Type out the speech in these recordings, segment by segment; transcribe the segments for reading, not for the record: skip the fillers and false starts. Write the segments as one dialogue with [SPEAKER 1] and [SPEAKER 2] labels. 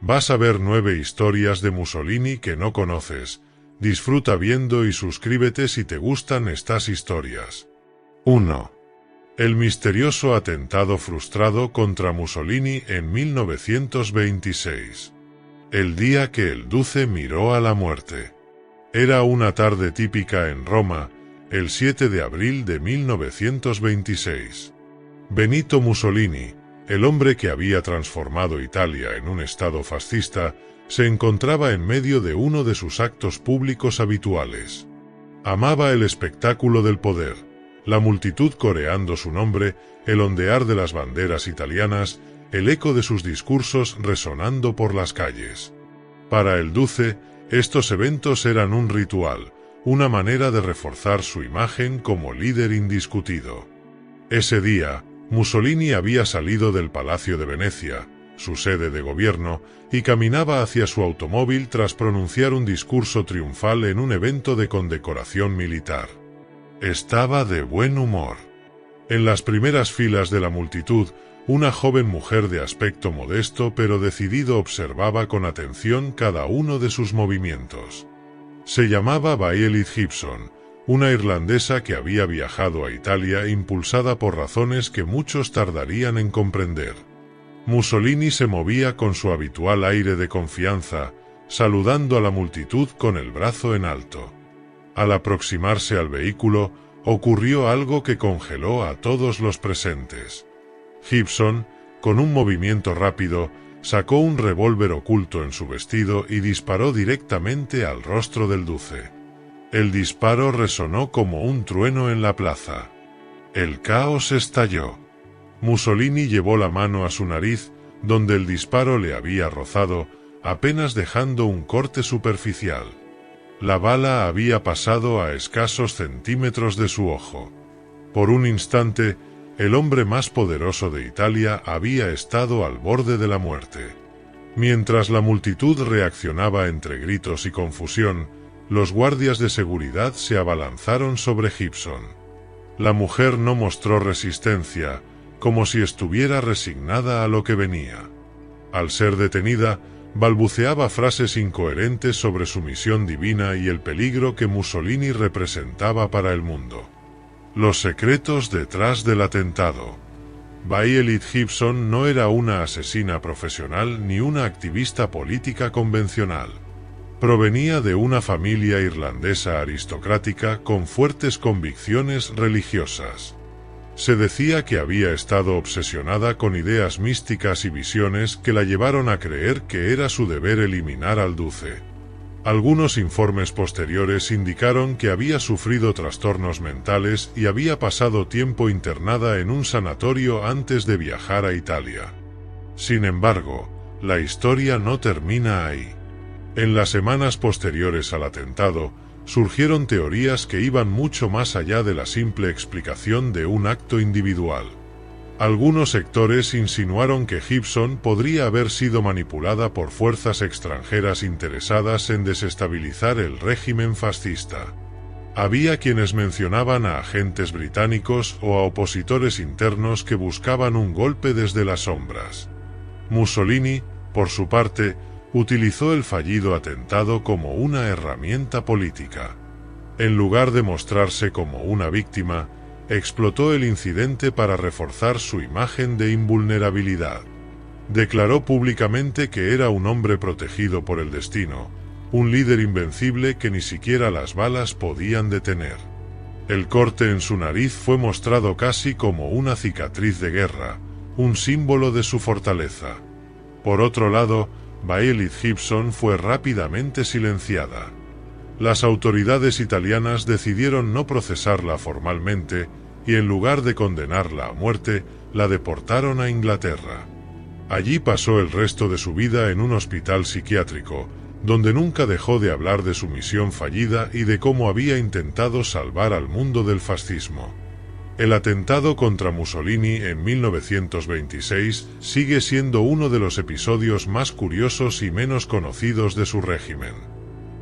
[SPEAKER 1] Vas a ver 9 historias de Mussolini que no conoces. Disfruta viendo y suscríbete si te gustan estas historias. 1. El misterioso atentado frustrado contra Mussolini en 1926. El día que el Duce miró a la muerte. Era una tarde típica en Roma, el 7 de abril de 1926. Benito Mussolini, el hombre que había transformado Italia en un estado fascista, se encontraba en medio de uno de sus actos públicos habituales. Amaba el espectáculo del poder, la multitud coreando su nombre, el ondear de las banderas italianas, el eco de sus discursos resonando por las calles. Para el Duce, estos eventos eran un ritual, una manera de reforzar su imagen como líder indiscutido. Ese día, Mussolini había salido del Palacio de Venecia, su sede de gobierno, y caminaba hacia su automóvil tras pronunciar un discurso triunfal en un evento de condecoración militar. Estaba de buen humor. En las primeras filas de la multitud, una joven mujer de aspecto modesto pero decidido observaba con atención cada uno de sus movimientos. Se llamaba Violet Gibson, una irlandesa que había viajado a Italia impulsada por razones que muchos tardarían en comprender. Mussolini se movía con su habitual aire de confianza, saludando a la multitud con el brazo en alto. Al aproximarse al vehículo, ocurrió algo que congeló a todos los presentes. Gibson, con un movimiento rápido, sacó un revólver oculto en su vestido y disparó directamente al rostro del Duce. El disparo resonó como un trueno en la plaza. El caos estalló. Mussolini llevó la mano a su nariz, donde el disparo le había rozado, apenas dejando un corte superficial. La bala había pasado a escasos centímetros de su ojo. Por un instante, el hombre más poderoso de Italia había estado al borde de la muerte. Mientras la multitud reaccionaba entre gritos y confusión, los guardias de seguridad se abalanzaron sobre Gibson. La mujer no mostró resistencia, como si estuviera resignada a lo que venía. Al ser detenida, balbuceaba frases incoherentes sobre su misión divina y el peligro que Mussolini representaba para el mundo. Los secretos detrás del atentado. Violet Gibson no era una asesina profesional ni una activista política convencional. Provenía de una familia irlandesa aristocrática con fuertes convicciones religiosas. Se decía que había estado obsesionada con ideas místicas y visiones que la llevaron a creer que era su deber eliminar al Duce. Algunos informes posteriores indicaron que había sufrido trastornos mentales y había pasado tiempo internada en un sanatorio antes de viajar a Italia. Sin embargo, la historia no termina ahí. En las semanas posteriores al atentado, surgieron teorías que iban mucho más allá de la simple explicación de un acto individual. Algunos sectores insinuaron que Gibson podría haber sido manipulada por fuerzas extranjeras interesadas en desestabilizar el régimen fascista. Había quienes mencionaban a agentes británicos o a opositores internos que buscaban un golpe desde las sombras. Mussolini, por su parte, utilizó el fallido atentado como una herramienta política. En lugar de mostrarse como una víctima, explotó el incidente para reforzar su imagen de invulnerabilidad. Declaró públicamente que era un hombre protegido por el destino, un líder invencible que ni siquiera las balas podían detener. El corte en su nariz fue mostrado casi como una cicatriz de guerra, un símbolo de su fortaleza. Por otro lado, Violet Gibson fue rápidamente silenciada. Las autoridades italianas decidieron no procesarla formalmente y en lugar de condenarla a muerte, la deportaron a Inglaterra. Allí pasó el resto de su vida en un hospital psiquiátrico, donde nunca dejó de hablar de su misión fallida y de cómo había intentado salvar al mundo del fascismo. El atentado contra Mussolini en 1926 sigue siendo uno de los episodios más curiosos y menos conocidos de su régimen.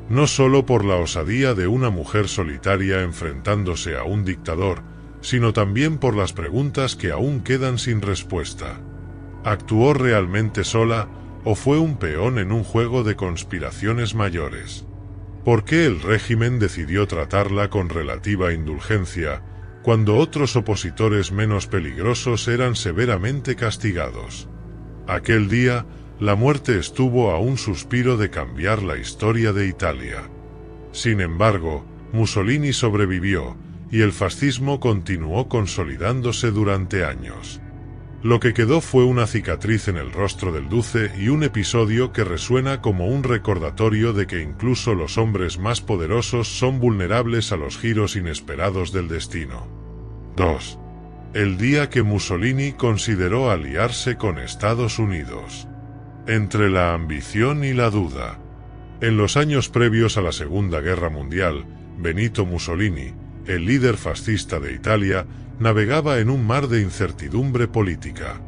[SPEAKER 1] No solo por la osadía de una mujer solitaria enfrentándose a un dictador, sino también por las preguntas que aún quedan sin respuesta. ¿Actuó realmente sola ¿O fue un peón en un juego de conspiraciones mayores? ¿Por qué el régimen decidió tratarla con relativa indulgencia, cuando otros opositores menos peligrosos eran severamente castigados? Aquel día, la muerte estuvo a un suspiro de cambiar la historia de Italia. Sin embargo, Mussolini sobrevivió, y el fascismo continuó consolidándose durante años. Lo que quedó fue una cicatriz en el rostro del Duce y un episodio que resuena como un recordatorio de que incluso los hombres más poderosos son vulnerables a los giros inesperados del destino. 2. El día que Mussolini consideró aliarse con Estados Unidos. Entre la ambición y la duda. En los años previos a la Segunda Guerra Mundial, Benito Mussolini, el líder fascista de Italia, navegaba en un mar de incertidumbre política.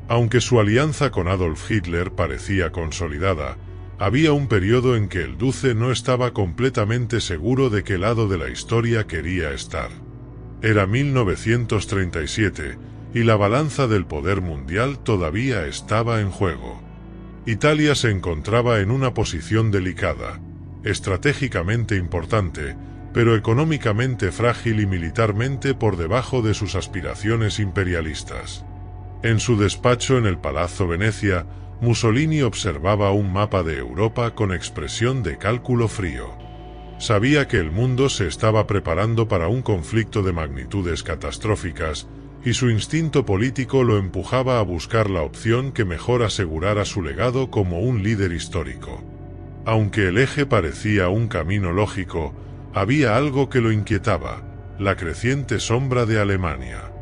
[SPEAKER 1] Aunque su alianza con Adolf Hitler parecía consolidada, había un periodo en que el Duce no estaba completamente seguro de qué lado de la historia quería estar. Era 1937, y la balanza del poder mundial todavía estaba en juego. Italia se encontraba en una posición delicada, estratégicamente importante, pero económicamente frágil y militarmente por debajo de sus aspiraciones imperialistas. En su despacho en el Palazzo Venecia, Mussolini observaba un mapa de Europa con expresión de cálculo frío. Sabía que el mundo se estaba preparando para un conflicto de magnitudes catastróficas, y su instinto político lo empujaba a buscar la opción que mejor asegurara su legado como un líder histórico. Aunque el eje parecía un camino lógico, había algo que lo inquietaba: la creciente sombra de Alemania.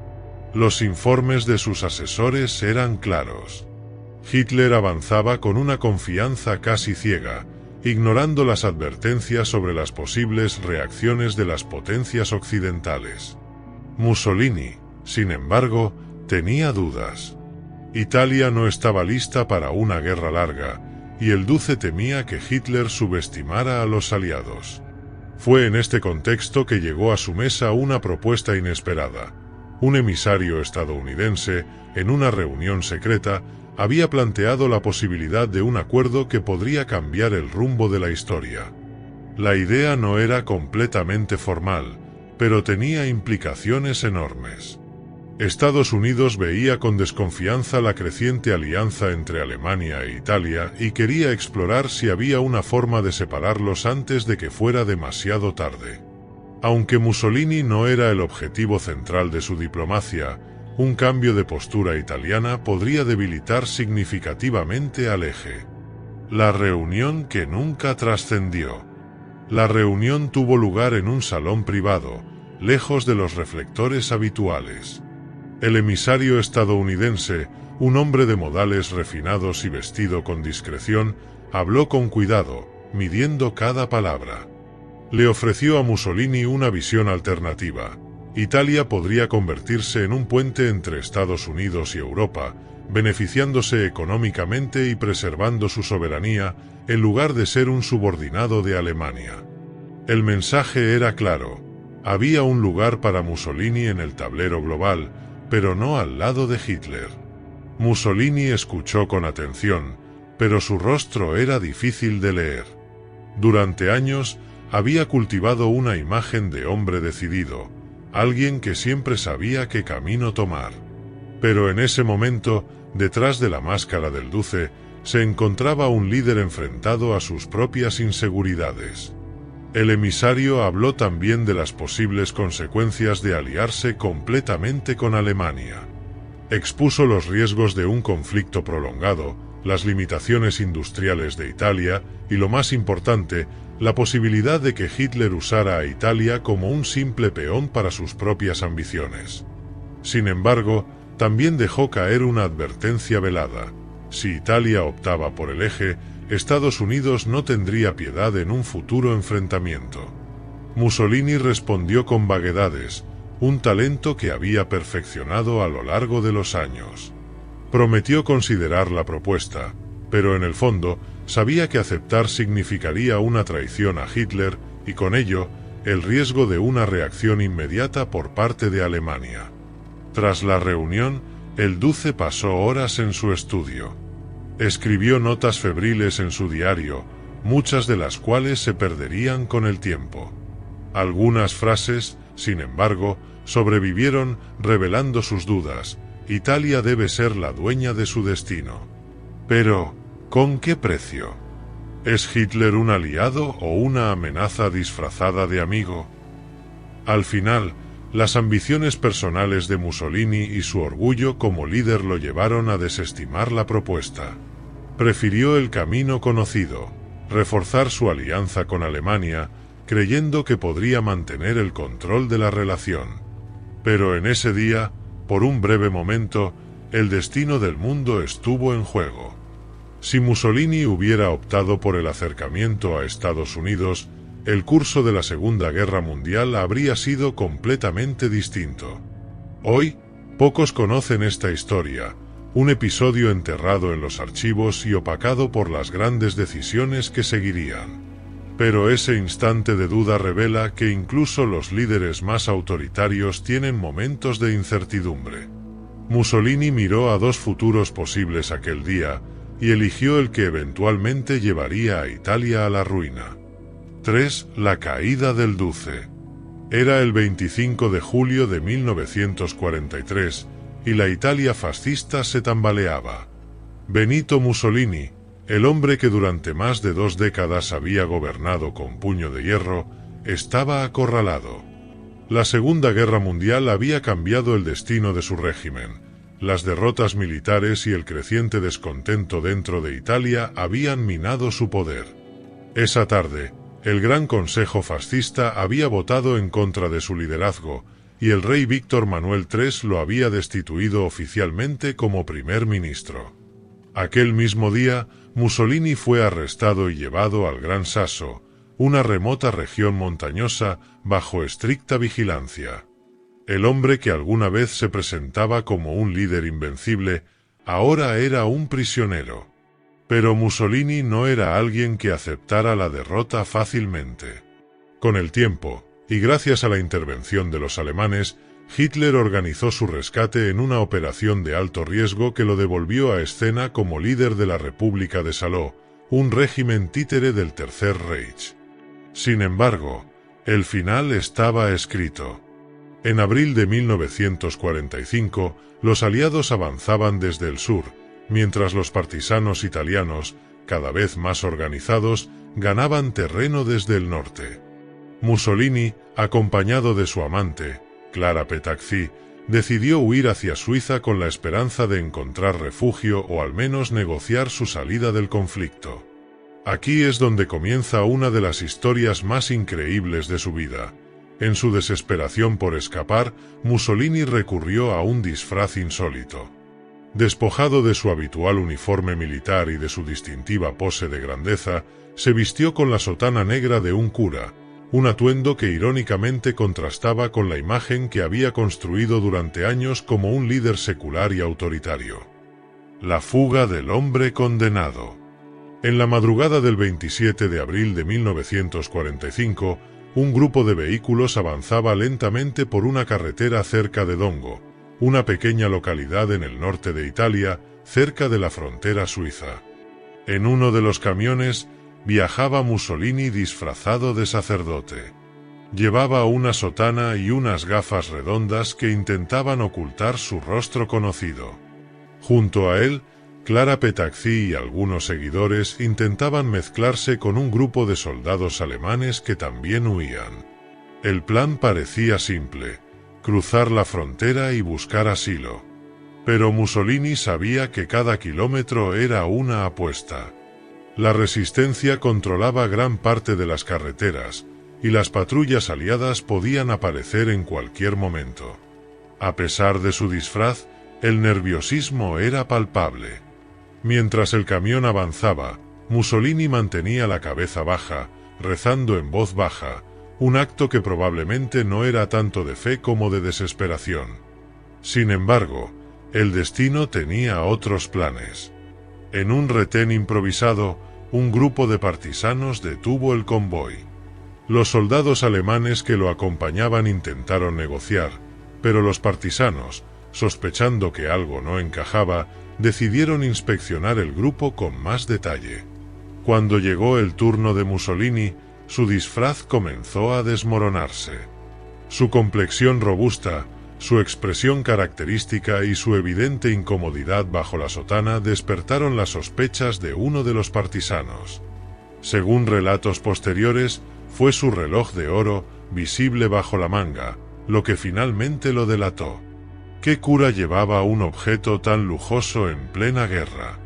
[SPEAKER 1] Los informes de sus asesores eran claros. Hitler avanzaba con una confianza casi ciega, ignorando las advertencias sobre las posibles reacciones de las potencias occidentales. Mussolini, sin embargo, tenía dudas. Italia no estaba lista para una guerra larga, y el Duce temía que Hitler subestimara a los aliados. Fue en este contexto que llegó a su mesa una propuesta inesperada. Un emisario estadounidense, en una reunión secreta, había planteado la posibilidad de un acuerdo que podría cambiar el rumbo de la historia. La idea no era completamente formal, pero tenía implicaciones enormes. Estados Unidos veía con desconfianza la creciente alianza entre Alemania e Italia y quería explorar si había una forma de separarlos antes de que fuera demasiado tarde. Aunque Mussolini no era el objetivo central de su diplomacia, un cambio de postura italiana podría debilitar significativamente al eje. La reunión que nunca trascendió. La reunión tuvo lugar en un salón privado, lejos de los reflectores habituales. El emisario estadounidense, un hombre de modales refinados y vestido con discreción, habló con cuidado, midiendo cada palabra. Le ofreció a Mussolini una visión alternativa. Italia podría convertirse en un puente entre Estados Unidos y Europa, beneficiándose económicamente y preservando su soberanía, en lugar de ser un subordinado de Alemania. El mensaje era claro: había un lugar para Mussolini en el tablero global, pero no al lado de Hitler. Mussolini escuchó con atención, pero su rostro era difícil de leer. Durante años, había cultivado una imagen de hombre decidido, alguien que siempre sabía qué camino tomar. Pero en ese momento, detrás de la máscara del Duce, se encontraba un líder enfrentado a sus propias inseguridades. El emisario habló también de las posibles consecuencias de aliarse completamente con Alemania. Expuso los riesgos de un conflicto prolongado, las limitaciones industriales de Italia y, lo más importante, la posibilidad de que Hitler usara a Italia como un simple peón para sus propias ambiciones. Sin embargo, también dejó caer una advertencia velada: si Italia optaba por el eje, Estados Unidos no tendría piedad en un futuro enfrentamiento. Mussolini respondió con vaguedades, un talento que había perfeccionado a lo largo de los años. Prometió considerar la propuesta, pero en el fondo sabía que aceptar significaría una traición a Hitler y con ello el riesgo de una reacción inmediata por parte de Alemania. Tras la reunión, el Duce pasó horas en su estudio. Escribió notas febriles en su diario, muchas de las cuales se perderían con el tiempo. Algunas frases, sin embargo, sobrevivieron revelando sus dudas. Italia debe ser la dueña de su destino. Pero, ¿con qué precio? ¿Es Hitler un aliado o una amenaza disfrazada de amigo? Al final, las ambiciones personales de Mussolini y su orgullo como líder lo llevaron a desestimar la propuesta. Prefirió el camino conocido, reforzar su alianza con Alemania, creyendo que podría mantener el control de la relación. Pero en ese día, por un breve momento, el destino del mundo estuvo en juego. Si Mussolini hubiera optado por el acercamiento a Estados Unidos, el curso de la Segunda Guerra Mundial habría sido completamente distinto. Hoy, pocos conocen esta historia, un episodio enterrado en los archivos y opacado por las grandes decisiones que seguirían. Pero ese instante de duda revela que incluso los líderes más autoritarios tienen momentos de incertidumbre. Mussolini miró a dos futuros posibles aquel día, y eligió el que eventualmente llevaría a Italia a la ruina. 3. La caída del Duce. Era el 25 de julio de 1943, y la Italia fascista se tambaleaba. Benito Mussolini, el hombre que durante más de 2 décadas había gobernado con puño de hierro, estaba acorralado. La Segunda Guerra Mundial había cambiado el destino de su régimen. Las derrotas militares y el creciente descontento dentro de Italia habían minado su poder. Esa tarde, el Gran Consejo Fascista había votado en contra de su liderazgo, y el rey Víctor Manuel III lo había destituido oficialmente como primer ministro. Aquel mismo día, Mussolini fue arrestado y llevado al Gran Sasso, una remota región montañosa bajo estricta vigilancia. El hombre que alguna vez se presentaba como un líder invencible, ahora era un prisionero. Pero Mussolini no era alguien que aceptara la derrota fácilmente. Con el tiempo, y gracias a la intervención de los alemanes, Hitler organizó su rescate en una operación de alto riesgo que lo devolvió a escena como líder de la República de Saló, un régimen títere del Tercer Reich. Sin embargo, el final estaba escrito. En abril de 1945, los aliados avanzaban desde el sur, mientras los partisanos italianos, cada vez más organizados, ganaban terreno desde el norte. Mussolini, acompañado de su amante, Clara Petacci, decidió huir hacia Suiza con la esperanza de encontrar refugio o al menos negociar su salida del conflicto. Aquí es donde comienza una de las historias más increíbles de su vida. En su desesperación por escapar, Mussolini recurrió a un disfraz insólito. Despojado de su habitual uniforme militar y de su distintiva pose de grandeza, se vistió con la sotana negra de un cura, un atuendo que irónicamente contrastaba con la imagen que había construido durante años como un líder secular y autoritario. La fuga del hombre condenado. En la madrugada del 27 de abril de 1945, un grupo de vehículos avanzaba lentamente por una carretera cerca de Dongo, una pequeña localidad en el norte de Italia, cerca de la frontera suiza. En uno de los camiones viajaba Mussolini disfrazado de sacerdote. Llevaba una sotana y unas gafas redondas que intentaban ocultar su rostro conocido. Junto a él, Clara Petacci y algunos seguidores intentaban mezclarse con un grupo de soldados alemanes que también huían. El plan parecía simple: cruzar la frontera y buscar asilo. Pero Mussolini sabía que cada kilómetro era una apuesta. La resistencia controlaba gran parte de las carreteras, y las patrullas aliadas podían aparecer en cualquier momento. A pesar de su disfraz, el nerviosismo era palpable. Mientras el camión avanzaba, Mussolini mantenía la cabeza baja, rezando en voz baja, un acto que probablemente no era tanto de fe como de desesperación. Sin embargo, el destino tenía otros planes. En un retén improvisado, un grupo de partisanos detuvo el convoy. Los soldados alemanes que lo acompañaban intentaron negociar, pero los partisanos, sospechando que algo no encajaba, decidieron inspeccionar el grupo con más detalle. Cuando llegó el turno de Mussolini, su disfraz comenzó a desmoronarse. Su complexión robusta, su expresión característica y su evidente incomodidad bajo la sotana despertaron las sospechas de uno de los partisanos. Según relatos posteriores, fue su reloj de oro, visible bajo la manga, lo que finalmente lo delató. ¿Qué cura llevaba un objeto tan lujoso en plena guerra?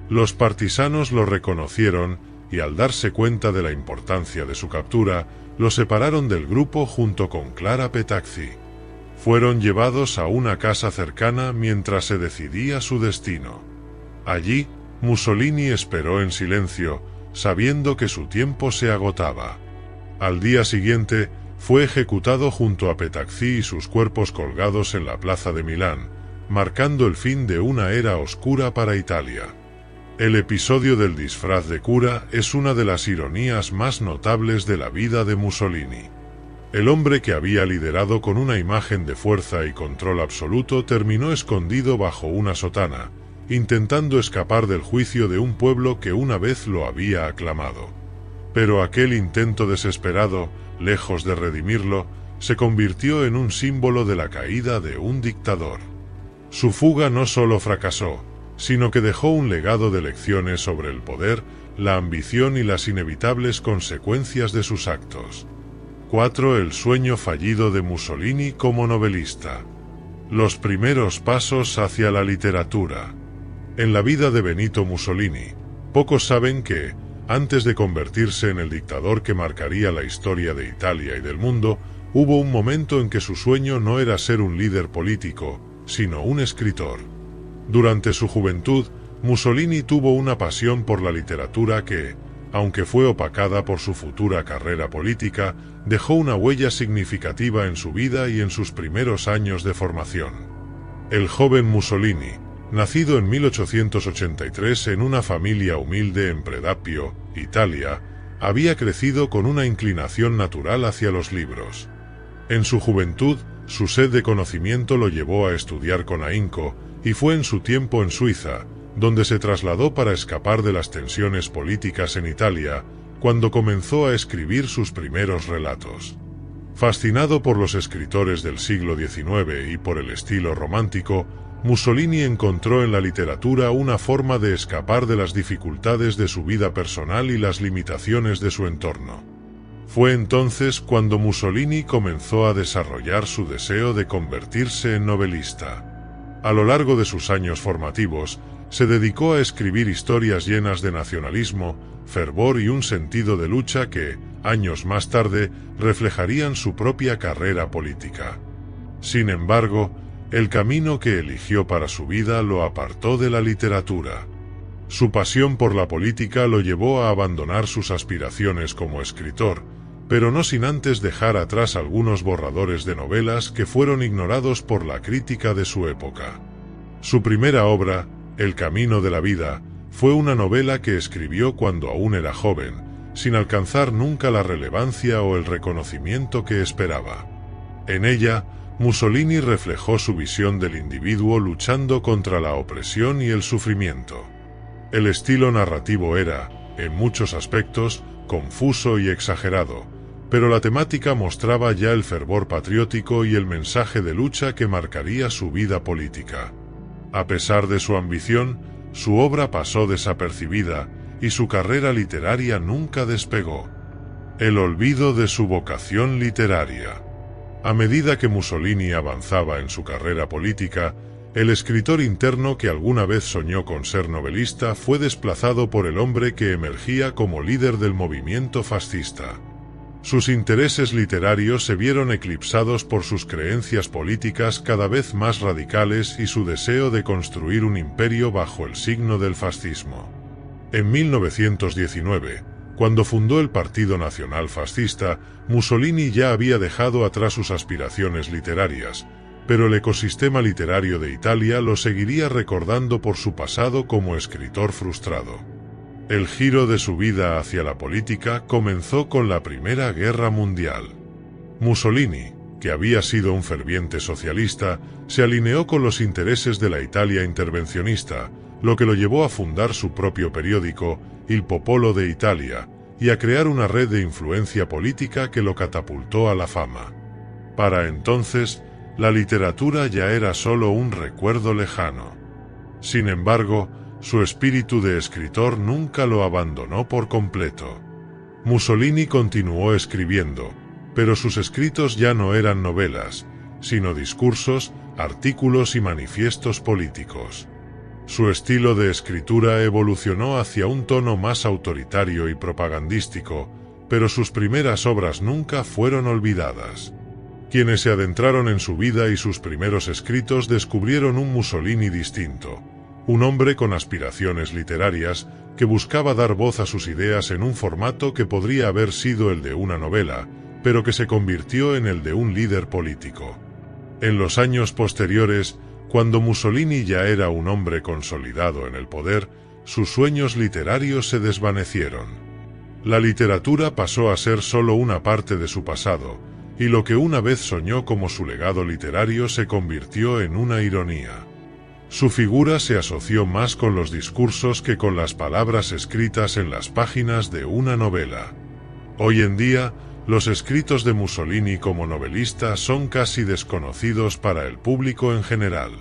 [SPEAKER 1] Los partisanos lo reconocieron y al darse cuenta de la importancia de su captura, lo separaron del grupo junto con Clara Petacci. Fueron llevados a una casa cercana mientras se decidía su destino. Allí, Mussolini esperó en silencio, sabiendo que su tiempo se agotaba. Al día siguiente, fue ejecutado junto a Petacci y sus cuerpos colgados en la plaza de Milán, marcando el fin de una era oscura para Italia. El episodio del disfraz de cura es una de las ironías más notables de la vida de Mussolini. El hombre que había liderado con una imagen de fuerza y control absoluto terminó escondido bajo una sotana, intentando escapar del juicio de un pueblo que una vez lo había aclamado. Pero aquel intento desesperado, lejos de redimirlo, se convirtió en un símbolo de la caída de un dictador. Su fuga no solo fracasó, sino que dejó un legado de lecciones sobre el poder, la ambición y las inevitables consecuencias de sus actos. 4. El sueño fallido de Mussolini como novelista. Los primeros pasos hacia la literatura. En la vida de Benito Mussolini, pocos saben que, antes de convertirse en el dictador que marcaría la historia de Italia y del mundo, hubo un momento en que su sueño no era ser un líder político, sino un escritor. Durante su juventud, Mussolini tuvo una pasión por la literatura que, aunque fue opacada por su futura carrera política, dejó una huella significativa en su vida y en sus primeros años de formación. El joven Mussolini, nacido en 1883 en una familia humilde en Predappio, Italia, había crecido con una inclinación natural hacia los libros. En su juventud, su sed de conocimiento lo llevó a estudiar con ahínco, y fue en su tiempo en Suiza, donde se trasladó para escapar de las tensiones políticas en Italia, cuando comenzó a escribir sus primeros relatos. Fascinado por los escritores del siglo XIX y por el estilo romántico, Mussolini encontró en la literatura una forma de escapar de las dificultades de su vida personal y las limitaciones de su entorno. Fue entonces cuando Mussolini comenzó a desarrollar su deseo de convertirse en novelista. A lo largo de sus años formativos, se dedicó a escribir historias llenas de nacionalismo, fervor y un sentido de lucha que, años más tarde, reflejarían su propia carrera política. Sin embargo, el camino que eligió para su vida lo apartó de la literatura. Su pasión por la política lo llevó a abandonar sus aspiraciones como escritor, pero no sin antes dejar atrás algunos borradores de novelas que fueron ignorados por la crítica de su época. Su primera obra, El camino de la vida, fue una novela que escribió cuando aún era joven, sin alcanzar nunca la relevancia o el reconocimiento que esperaba. En ella, Mussolini reflejó su visión del individuo luchando contra la opresión y el sufrimiento. El estilo narrativo era, en muchos aspectos, confuso y exagerado, pero la temática mostraba ya el fervor patriótico y el mensaje de lucha que marcaría su vida política. A pesar de su ambición, su obra pasó desapercibida y su carrera literaria nunca despegó. El olvido de su vocación literaria. A medida que Mussolini avanzaba en su carrera política, el escritor interno que alguna vez soñó con ser novelista fue desplazado por el hombre que emergía como líder del movimiento fascista. Sus intereses literarios se vieron eclipsados por sus creencias políticas cada vez más radicales y su deseo de construir un imperio bajo el signo del fascismo. En 1919, cuando fundó el Partido Nacional Fascista, Mussolini ya había dejado atrás sus aspiraciones literarias, pero el ecosistema literario de Italia lo seguiría recordando por su pasado como escritor frustrado. El giro de su vida hacia la política comenzó con la Primera Guerra Mundial. Mussolini, que había sido un ferviente socialista, se alineó con los intereses de la Italia intervencionista, lo que lo llevó a fundar su propio periódico, Il Popolo de Italia, y a crear una red de influencia política que lo catapultó a la fama. Para entonces, la literatura ya era solo un recuerdo lejano. Sin embargo, su espíritu de escritor nunca lo abandonó por completo. Mussolini continuó escribiendo, pero sus escritos ya no eran novelas, sino discursos, artículos y manifiestos políticos. Su estilo de escritura evolucionó hacia un tono más autoritario y propagandístico, pero sus primeras obras nunca fueron olvidadas. Quienes se adentraron en su vida y sus primeros escritos descubrieron un Mussolini distinto, un hombre con aspiraciones literarias que buscaba dar voz a sus ideas en un formato que podría haber sido el de una novela, pero que se convirtió en el de un líder político. En los años posteriores, cuando Mussolini ya era un hombre consolidado en el poder, sus sueños literarios se desvanecieron. La literatura pasó a ser solo una parte de su pasado, y lo que una vez soñó como su legado literario se convirtió en una ironía. Su figura se asoció más con los discursos que con las palabras escritas en las páginas de una novela. Hoy en día, los escritos de Mussolini como novelista son casi desconocidos para el público en general.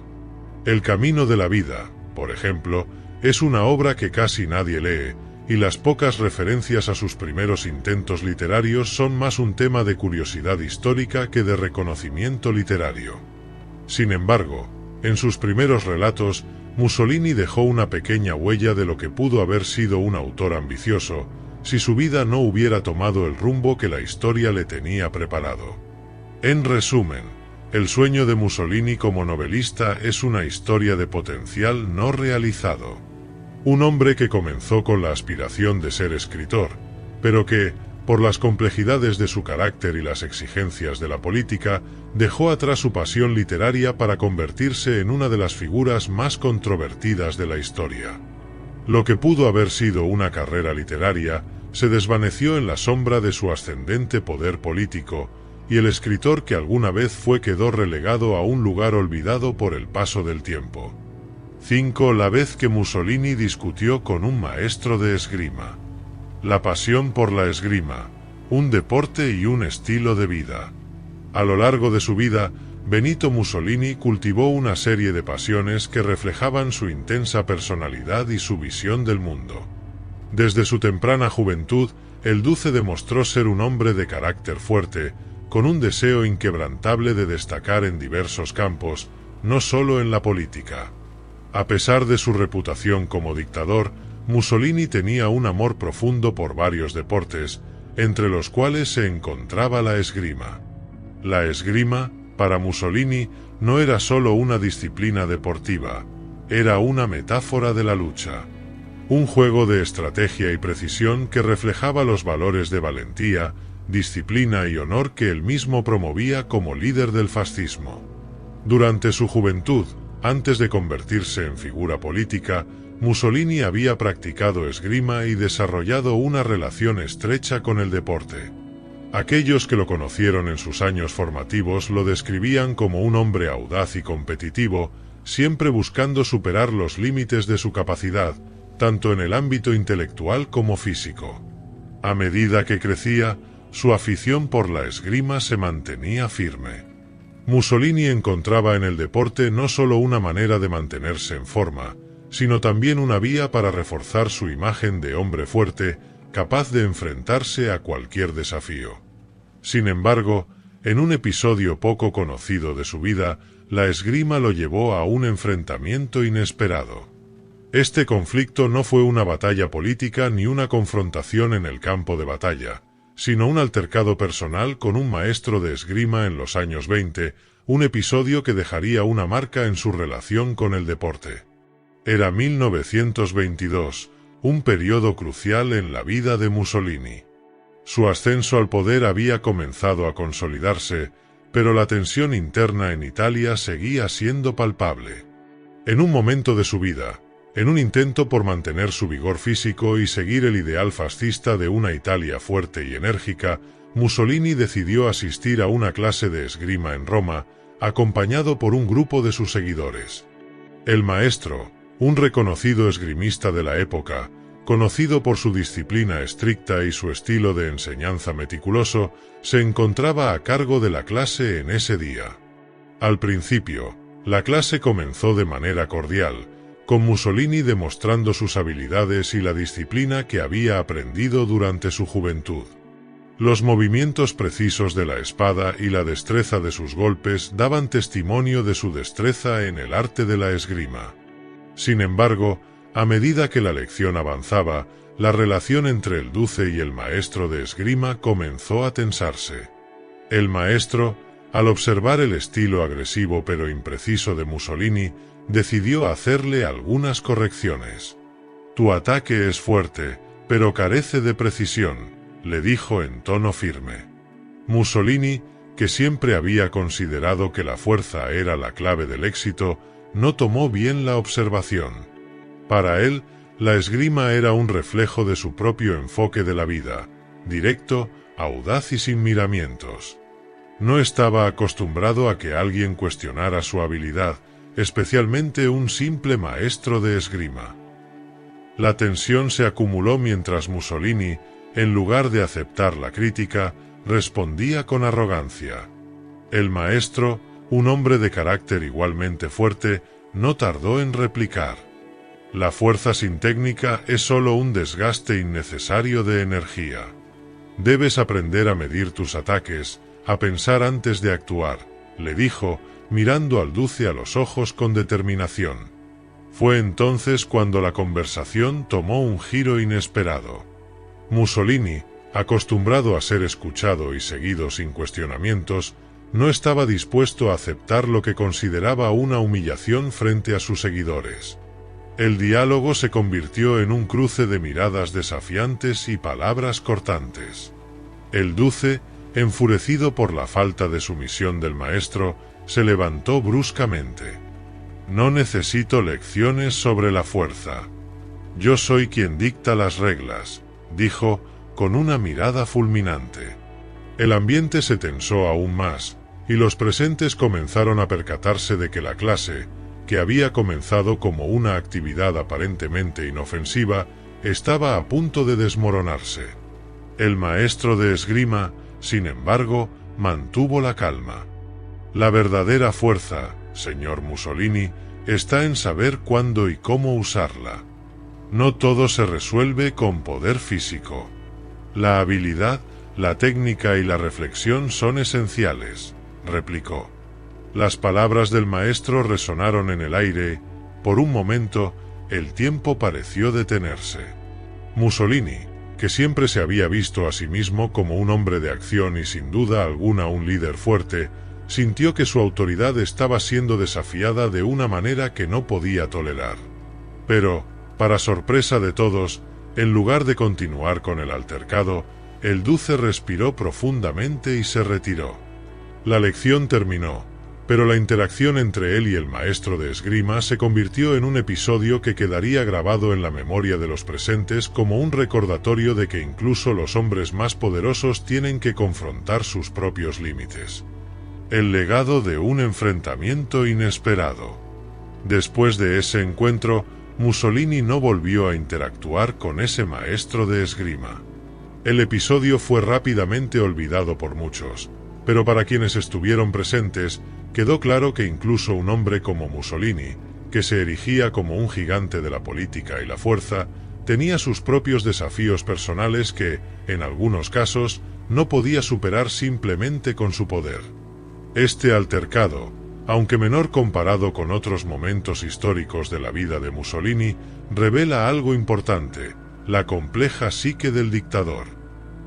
[SPEAKER 1] El camino de la vida, por ejemplo, es una obra que casi nadie lee, y las pocas referencias a sus primeros intentos literarios son más un tema de curiosidad histórica que de reconocimiento literario. Sin embargo, en sus primeros relatos, Mussolini dejó una pequeña huella de lo que pudo haber sido un autor ambicioso, si su vida no hubiera tomado el rumbo que la historia le tenía preparado. En resumen, el sueño de Mussolini como novelista es una historia de potencial no realizado. Un hombre que comenzó con la aspiración de ser escritor, pero que, por las complejidades de su carácter y las exigencias de la política, dejó atrás su pasión literaria para convertirse en una de las figuras más controvertidas de la historia. Lo que pudo haber sido una carrera literaria se desvaneció en la sombra de su ascendente poder político, y el escritor que alguna vez fue quedó relegado a un lugar olvidado por el paso del tiempo. 5. La vez que Mussolini discutió con un maestro de esgrima. La pasión por la esgrima, un deporte y un estilo de vida. A lo largo de su vida, Benito Mussolini cultivó una serie de pasiones que reflejaban su intensa personalidad y su visión del mundo. Desde su temprana juventud, el Duce demostró ser un hombre de carácter fuerte, con un deseo inquebrantable de destacar en diversos campos, no solo en la política. A pesar de su reputación como dictador, Mussolini tenía un amor profundo por varios deportes, entre los cuales se encontraba la esgrima. La esgrima, para Mussolini, no era solo una disciplina deportiva, era una metáfora de la lucha. Un juego de estrategia y precisión que reflejaba los valores de valentía, disciplina y honor que él mismo promovía como líder del fascismo. Durante su juventud, antes de convertirse en figura política, Mussolini había practicado esgrima y desarrollado una relación estrecha con el deporte. Aquellos que lo conocieron en sus años formativos lo describían como un hombre audaz y competitivo, siempre buscando superar los límites de su capacidad, tanto en el ámbito intelectual como físico. A medida que crecía, su afición por la esgrima se mantenía firme. Mussolini encontraba en el deporte no solo una manera de mantenerse en forma, sino también una vía para reforzar su imagen de hombre fuerte, capaz de enfrentarse a cualquier desafío. Sin embargo, en un episodio poco conocido de su vida, la esgrima lo llevó a un enfrentamiento inesperado. Este conflicto no fue una batalla política ni una confrontación en el campo de batalla, sino un altercado personal con un maestro de esgrima en los años 20, un episodio que dejaría una marca en su relación con el deporte. Era 1922, un periodo crucial en la vida de Mussolini. Su ascenso al poder había comenzado a consolidarse, pero la tensión interna en Italia seguía siendo palpable. En un momento de su vida, En un intento por mantener su vigor físico y seguir el ideal fascista de una Italia fuerte y enérgica, Mussolini decidió asistir a una clase de esgrima en Roma, acompañado por un grupo de sus seguidores. El maestro, un reconocido esgrimista de la época, conocido por su disciplina estricta y su estilo de enseñanza meticuloso, se encontraba a cargo de la clase en ese día. Al principio, la clase comenzó de manera cordial, con Mussolini demostrando sus habilidades y la disciplina que había aprendido durante su juventud. Los movimientos precisos de la espada y la destreza de sus golpes daban testimonio de su destreza en el arte de la esgrima. Sin embargo, a medida que la lección avanzaba, la relación entre el duce y el maestro de esgrima comenzó a tensarse. El maestro, al observar el estilo agresivo pero impreciso de Mussolini, decidió hacerle algunas correcciones. «Tu ataque es fuerte, pero carece de precisión», le dijo en tono firme. Mussolini, que siempre había considerado que la fuerza era la clave del éxito, no tomó bien la observación. Para él, la esgrima era un reflejo de su propio enfoque de la vida, directo, audaz y sin miramientos. No estaba acostumbrado a que alguien cuestionara su habilidad, especialmente un simple maestro de esgrima. La tensión se acumuló mientras Mussolini, en lugar de aceptar la crítica, respondía con arrogancia. El maestro, un hombre de carácter igualmente fuerte, no tardó en replicar: «La fuerza sin técnica es solo un desgaste innecesario de energía. Debes aprender a medir tus ataques, a pensar antes de actuar», le dijo, mirando al duce a los ojos con determinación. Fue entonces cuando la conversación tomó un giro inesperado. Mussolini, acostumbrado a ser escuchado y seguido sin cuestionamientos, no estaba dispuesto a aceptar lo que consideraba una humillación frente a sus seguidores. El diálogo se convirtió en un cruce de miradas desafiantes y palabras cortantes. El duce, enfurecido por la falta de sumisión del maestro, se levantó bruscamente. «No necesito lecciones sobre la fuerza. Yo soy quien dicta las reglas», dijo, con una mirada fulminante. El ambiente se tensó aún más, y los presentes comenzaron a percatarse de que la clase, que había comenzado como una actividad aparentemente inofensiva, estaba a punto de desmoronarse. El maestro de esgrima, sin embargo, mantuvo la calma. «La verdadera fuerza, señor Mussolini, está en saber cuándo y cómo usarla. No todo se resuelve con poder físico. La habilidad, la técnica y la reflexión son esenciales», replicó. Las palabras del maestro resonaron en el aire. Por un momento, el tiempo pareció detenerse. Mussolini, que siempre se había visto a sí mismo como un hombre de acción y sin duda alguna un líder fuerte, sintió que su autoridad estaba siendo desafiada de una manera que no podía tolerar. Pero, para sorpresa de todos, en lugar de continuar con el altercado, el duce respiró profundamente y se retiró. La lección terminó, pero la interacción entre él y el maestro de esgrima se convirtió en un episodio que quedaría grabado en la memoria de los presentes como un recordatorio de que incluso los hombres más poderosos tienen que confrontar sus propios límites. El legado de un enfrentamiento inesperado. Después de ese encuentro, Mussolini no volvió a interactuar con ese maestro de esgrima. El episodio fue rápidamente olvidado por muchos, pero para quienes estuvieron presentes, quedó claro que incluso un hombre como Mussolini, que se erigía como un gigante de la política y la fuerza, tenía sus propios desafíos personales que, en algunos casos, no podía superar simplemente con su poder. Este altercado, aunque menor comparado con otros momentos históricos de la vida de Mussolini, revela algo importante: la compleja psique del dictador.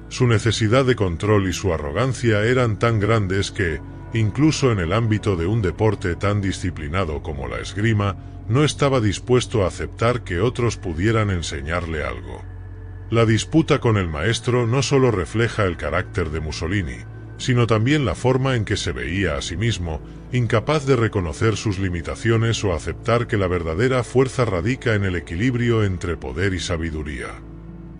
[SPEAKER 1] Su necesidad de control y su arrogancia eran tan grandes que, incluso en el ámbito de un deporte tan disciplinado como la esgrima, no estaba dispuesto a aceptar que otros pudieran enseñarle algo. La disputa con el maestro no solo refleja el carácter de Mussolini, sino también la forma en que se veía a sí mismo, incapaz de reconocer sus limitaciones o aceptar que la verdadera fuerza radica en el equilibrio entre poder y sabiduría.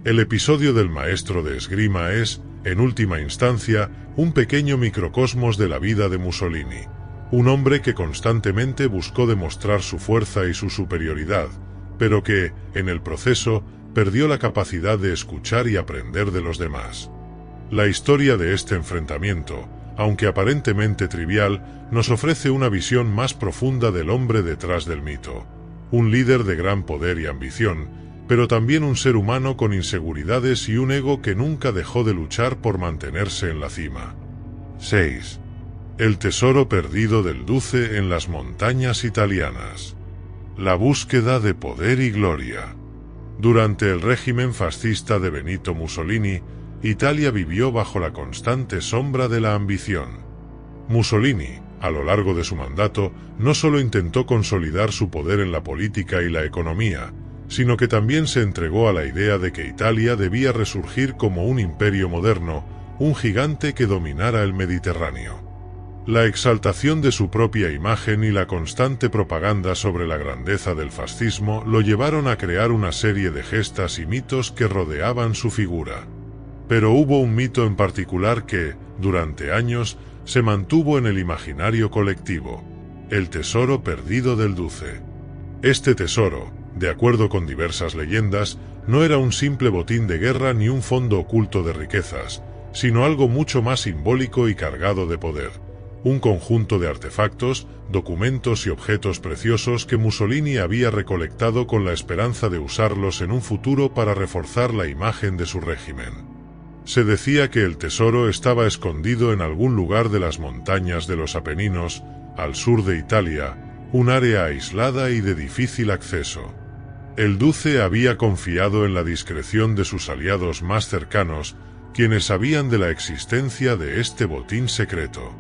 [SPEAKER 1] El episodio del maestro de esgrima es, en última instancia, un pequeño microcosmos de la vida de Mussolini, un hombre que constantemente buscó demostrar su fuerza y su superioridad, pero que, en el proceso, perdió la capacidad de escuchar y aprender de los demás. La historia de este enfrentamiento, aunque aparentemente trivial, nos ofrece una visión más profunda del hombre detrás del mito, un líder de gran poder y ambición, pero también un ser humano con inseguridades y un ego que nunca dejó de luchar por mantenerse en la cima. 6. El tesoro perdido del Duce en las montañas italianas. La búsqueda de poder y gloria. Durante el régimen fascista de Benito Mussolini, Italia vivió bajo la constante sombra de la ambición. Mussolini, a lo largo de su mandato, no solo intentó consolidar su poder en la política y la economía, sino que también se entregó a la idea de que Italia debía resurgir como un imperio moderno, un gigante que dominara el Mediterráneo. La exaltación de su propia imagen y la constante propaganda sobre la grandeza del fascismo lo llevaron a crear una serie de gestas y mitos que rodeaban su figura. Pero hubo un mito en particular que, durante años, se mantuvo en el imaginario colectivo: el tesoro perdido del Duce. Este tesoro, de acuerdo con diversas leyendas, no era un simple botín de guerra ni un fondo oculto de riquezas, sino algo mucho más simbólico y cargado de poder. Un conjunto de artefactos, documentos y objetos preciosos que Mussolini había recolectado con la esperanza de usarlos en un futuro para reforzar la imagen de su régimen. Se decía que el tesoro estaba escondido en algún lugar de las montañas de los Apeninos, al sur de Italia, un área aislada y de difícil acceso. El Duce había confiado en la discreción de sus aliados más cercanos, quienes sabían de la existencia de este botín secreto.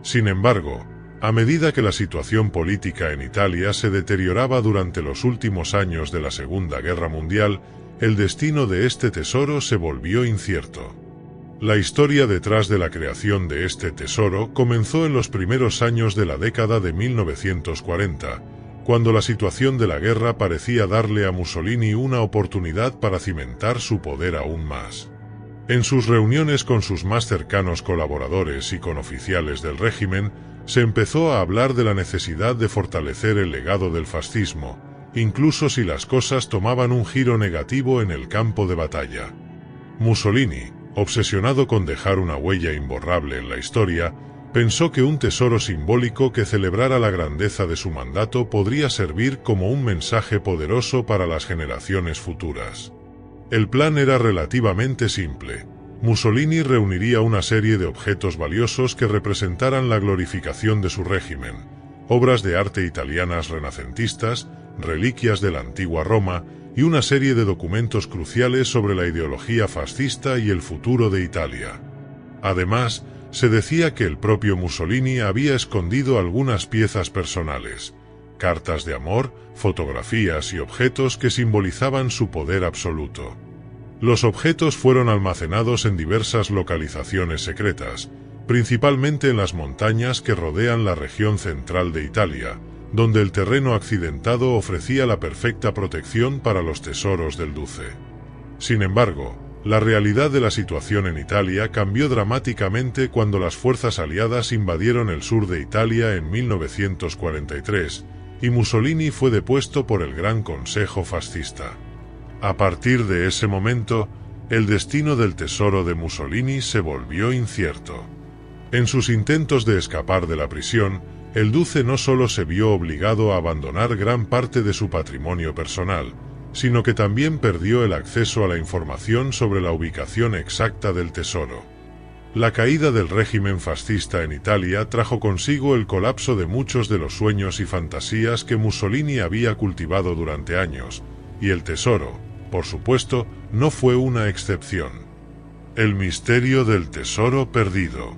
[SPEAKER 1] Sin embargo, a medida que la situación política en Italia se deterioraba durante los últimos años de la Segunda Guerra Mundial, el destino de este tesoro se volvió incierto. La historia detrás de la creación de este tesoro comenzó en los primeros años de la década de 1940, cuando la situación de la guerra parecía darle a Mussolini una oportunidad para cimentar su poder aún más. En sus reuniones con sus más cercanos colaboradores y con oficiales del régimen, se empezó a hablar de la necesidad de fortalecer el legado del fascismo, incluso si las cosas tomaban un giro negativo en el campo de batalla. Mussolini, obsesionado con dejar una huella imborrable en la historia, pensó que un tesoro simbólico que celebrara la grandeza de su mandato podría servir como un mensaje poderoso para las generaciones futuras. El plan era relativamente simple. Mussolini reuniría una serie de objetos valiosos que representaran la glorificación de su régimen, obras de arte italianas renacentistas, reliquias de la antigua Roma y una serie de documentos cruciales sobre la ideología fascista y el futuro de Italia. Además, se decía que el propio Mussolini había escondido algunas piezas personales, cartas de amor, fotografías y objetos que simbolizaban su poder absoluto. Los objetos fueron almacenados en diversas localizaciones secretas, principalmente en las montañas que rodean la región central de Italia, donde el terreno accidentado ofrecía la perfecta protección para los tesoros del Duce. Sin embargo, la realidad de la situación en Italia cambió dramáticamente cuando las fuerzas aliadas invadieron el sur de Italia en 1943, y Mussolini fue depuesto por el Gran Consejo Fascista. A partir de ese momento, el destino del tesoro de Mussolini se volvió incierto. En sus intentos de escapar de la prisión, el Duce no solo se vio obligado a abandonar gran parte de su patrimonio personal, sino que también perdió el acceso a la información sobre la ubicación exacta del tesoro. La caída del régimen fascista en Italia trajo consigo el colapso de muchos de los sueños y fantasías que Mussolini había cultivado durante años, y el tesoro, por supuesto, no fue una excepción. El misterio del tesoro perdido.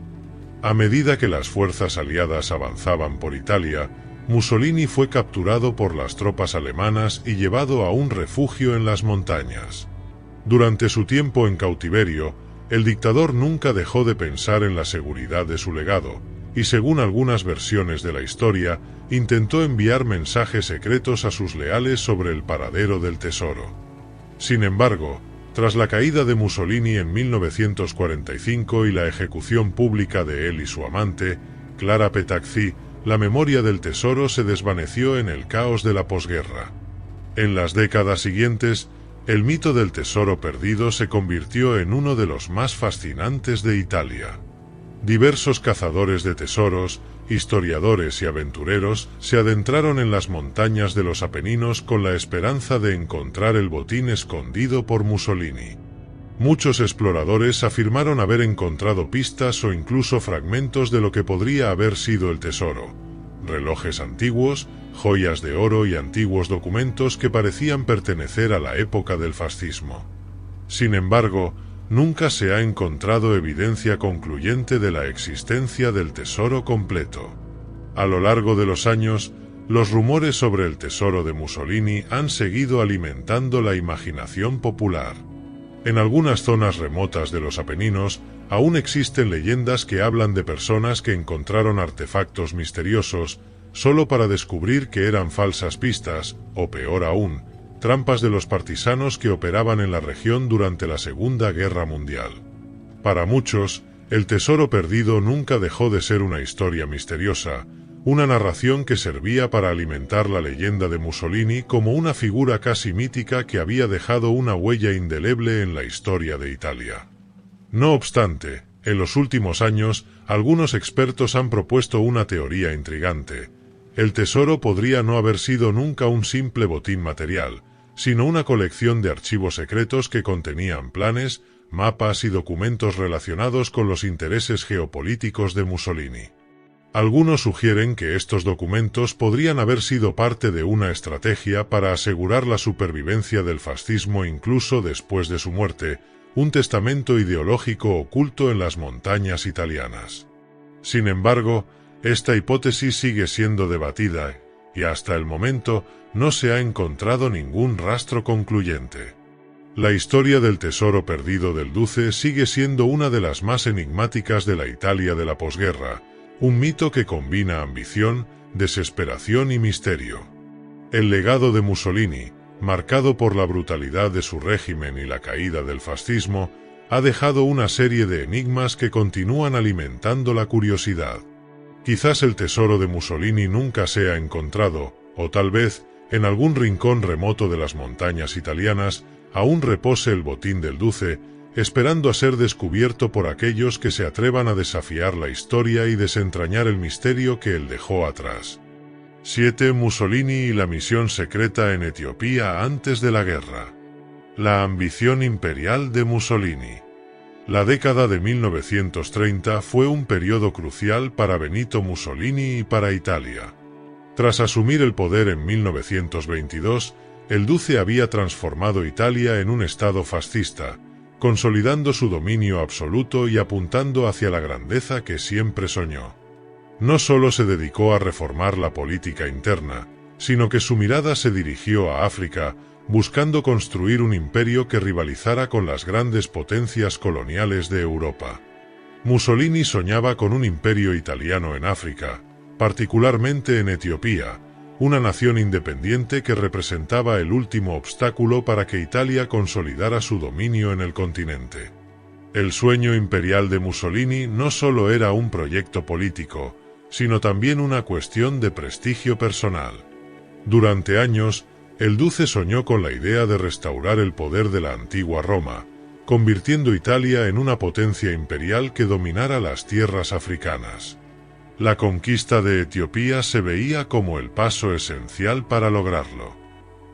[SPEAKER 1] A medida que las fuerzas aliadas avanzaban por Italia, Mussolini fue capturado por las tropas alemanas y llevado a un refugio en las montañas. Durante su tiempo en cautiverio, el dictador nunca dejó de pensar en la seguridad de su legado, y según algunas versiones de la historia, intentó enviar mensajes secretos a sus leales sobre el paradero del tesoro. Sin embargo, tras la caída de Mussolini en 1945 y la ejecución pública de él y su amante, Clara Petacci, la memoria del tesoro se desvaneció en el caos de la posguerra. En las décadas siguientes, el mito del tesoro perdido se convirtió en uno de los más fascinantes de Italia. Diversos cazadores de tesoros, historiadores y aventureros se adentraron en las montañas de los Apeninos con la esperanza de encontrar el botín escondido por Mussolini. Muchos exploradores afirmaron haber encontrado pistas o incluso fragmentos de lo que podría haber sido el tesoro: relojes antiguos, joyas de oro y antiguos documentos que parecían pertenecer a la época del fascismo. Sin embargo, nunca se ha encontrado evidencia concluyente de la existencia del tesoro completo. A lo largo de los años, los rumores sobre el tesoro de Mussolini han seguido alimentando la imaginación popular. En algunas zonas remotas de los Apeninos, aún existen leyendas que hablan de personas que encontraron artefactos misteriosos solo para descubrir que eran falsas pistas, o peor aún, trampas de los partisanos que operaban en la región durante la Segunda Guerra Mundial. Para muchos, el tesoro perdido nunca dejó de ser una historia misteriosa, una narración que servía para alimentar la leyenda de Mussolini como una figura casi mítica que había dejado una huella indeleble en la historia de Italia. No obstante, en los últimos años, algunos expertos han propuesto una teoría intrigante. El tesoro podría no haber sido nunca un simple botín material, sino una colección de archivos secretos que contenían planes, mapas y documentos relacionados con los intereses geopolíticos de Mussolini. Algunos sugieren que estos documentos podrían haber sido parte de una estrategia para asegurar la supervivencia del fascismo incluso después de su muerte, un testamento ideológico oculto en las montañas italianas. Sin embargo, esta hipótesis sigue siendo debatida, y hasta el momento no se ha encontrado ningún rastro concluyente. La historia del tesoro perdido del Duce sigue siendo una de las más enigmáticas de la Italia de la posguerra, un mito que combina ambición, desesperación y misterio. El legado de Mussolini, marcado por la brutalidad de su régimen y la caída del fascismo, ha dejado una serie de enigmas que continúan alimentando la curiosidad. Quizás el tesoro de Mussolini nunca sea encontrado, o tal vez, en algún rincón remoto de las montañas italianas, aún repose el botín del Duce, esperando a ser descubierto por aquellos que se atrevan a desafiar la historia y desentrañar el misterio que él dejó atrás. 7. Mussolini y la misión secreta en Etiopía antes de la guerra. La ambición imperial de Mussolini. La década de 1930 fue un periodo crucial para Benito Mussolini y para Italia. Tras asumir el poder en 1922, el Duce había transformado Italia en un estado fascista, consolidando su dominio absoluto y apuntando hacia la grandeza que siempre soñó. No solo se dedicó a reformar la política interna, sino que su mirada se dirigió a África, buscando construir un imperio que rivalizara con las grandes potencias coloniales de Europa. Mussolini soñaba con un imperio italiano en África, particularmente en Etiopía, una nación independiente que representaba el último obstáculo para que Italia consolidara su dominio en el continente. El sueño imperial de Mussolini no solo era un proyecto político, sino también una cuestión de prestigio personal. Durante años, el Duce soñó con la idea de restaurar el poder de la antigua Roma, convirtiendo Italia en una potencia imperial que dominara las tierras africanas. La conquista de Etiopía se veía como el paso esencial para lograrlo.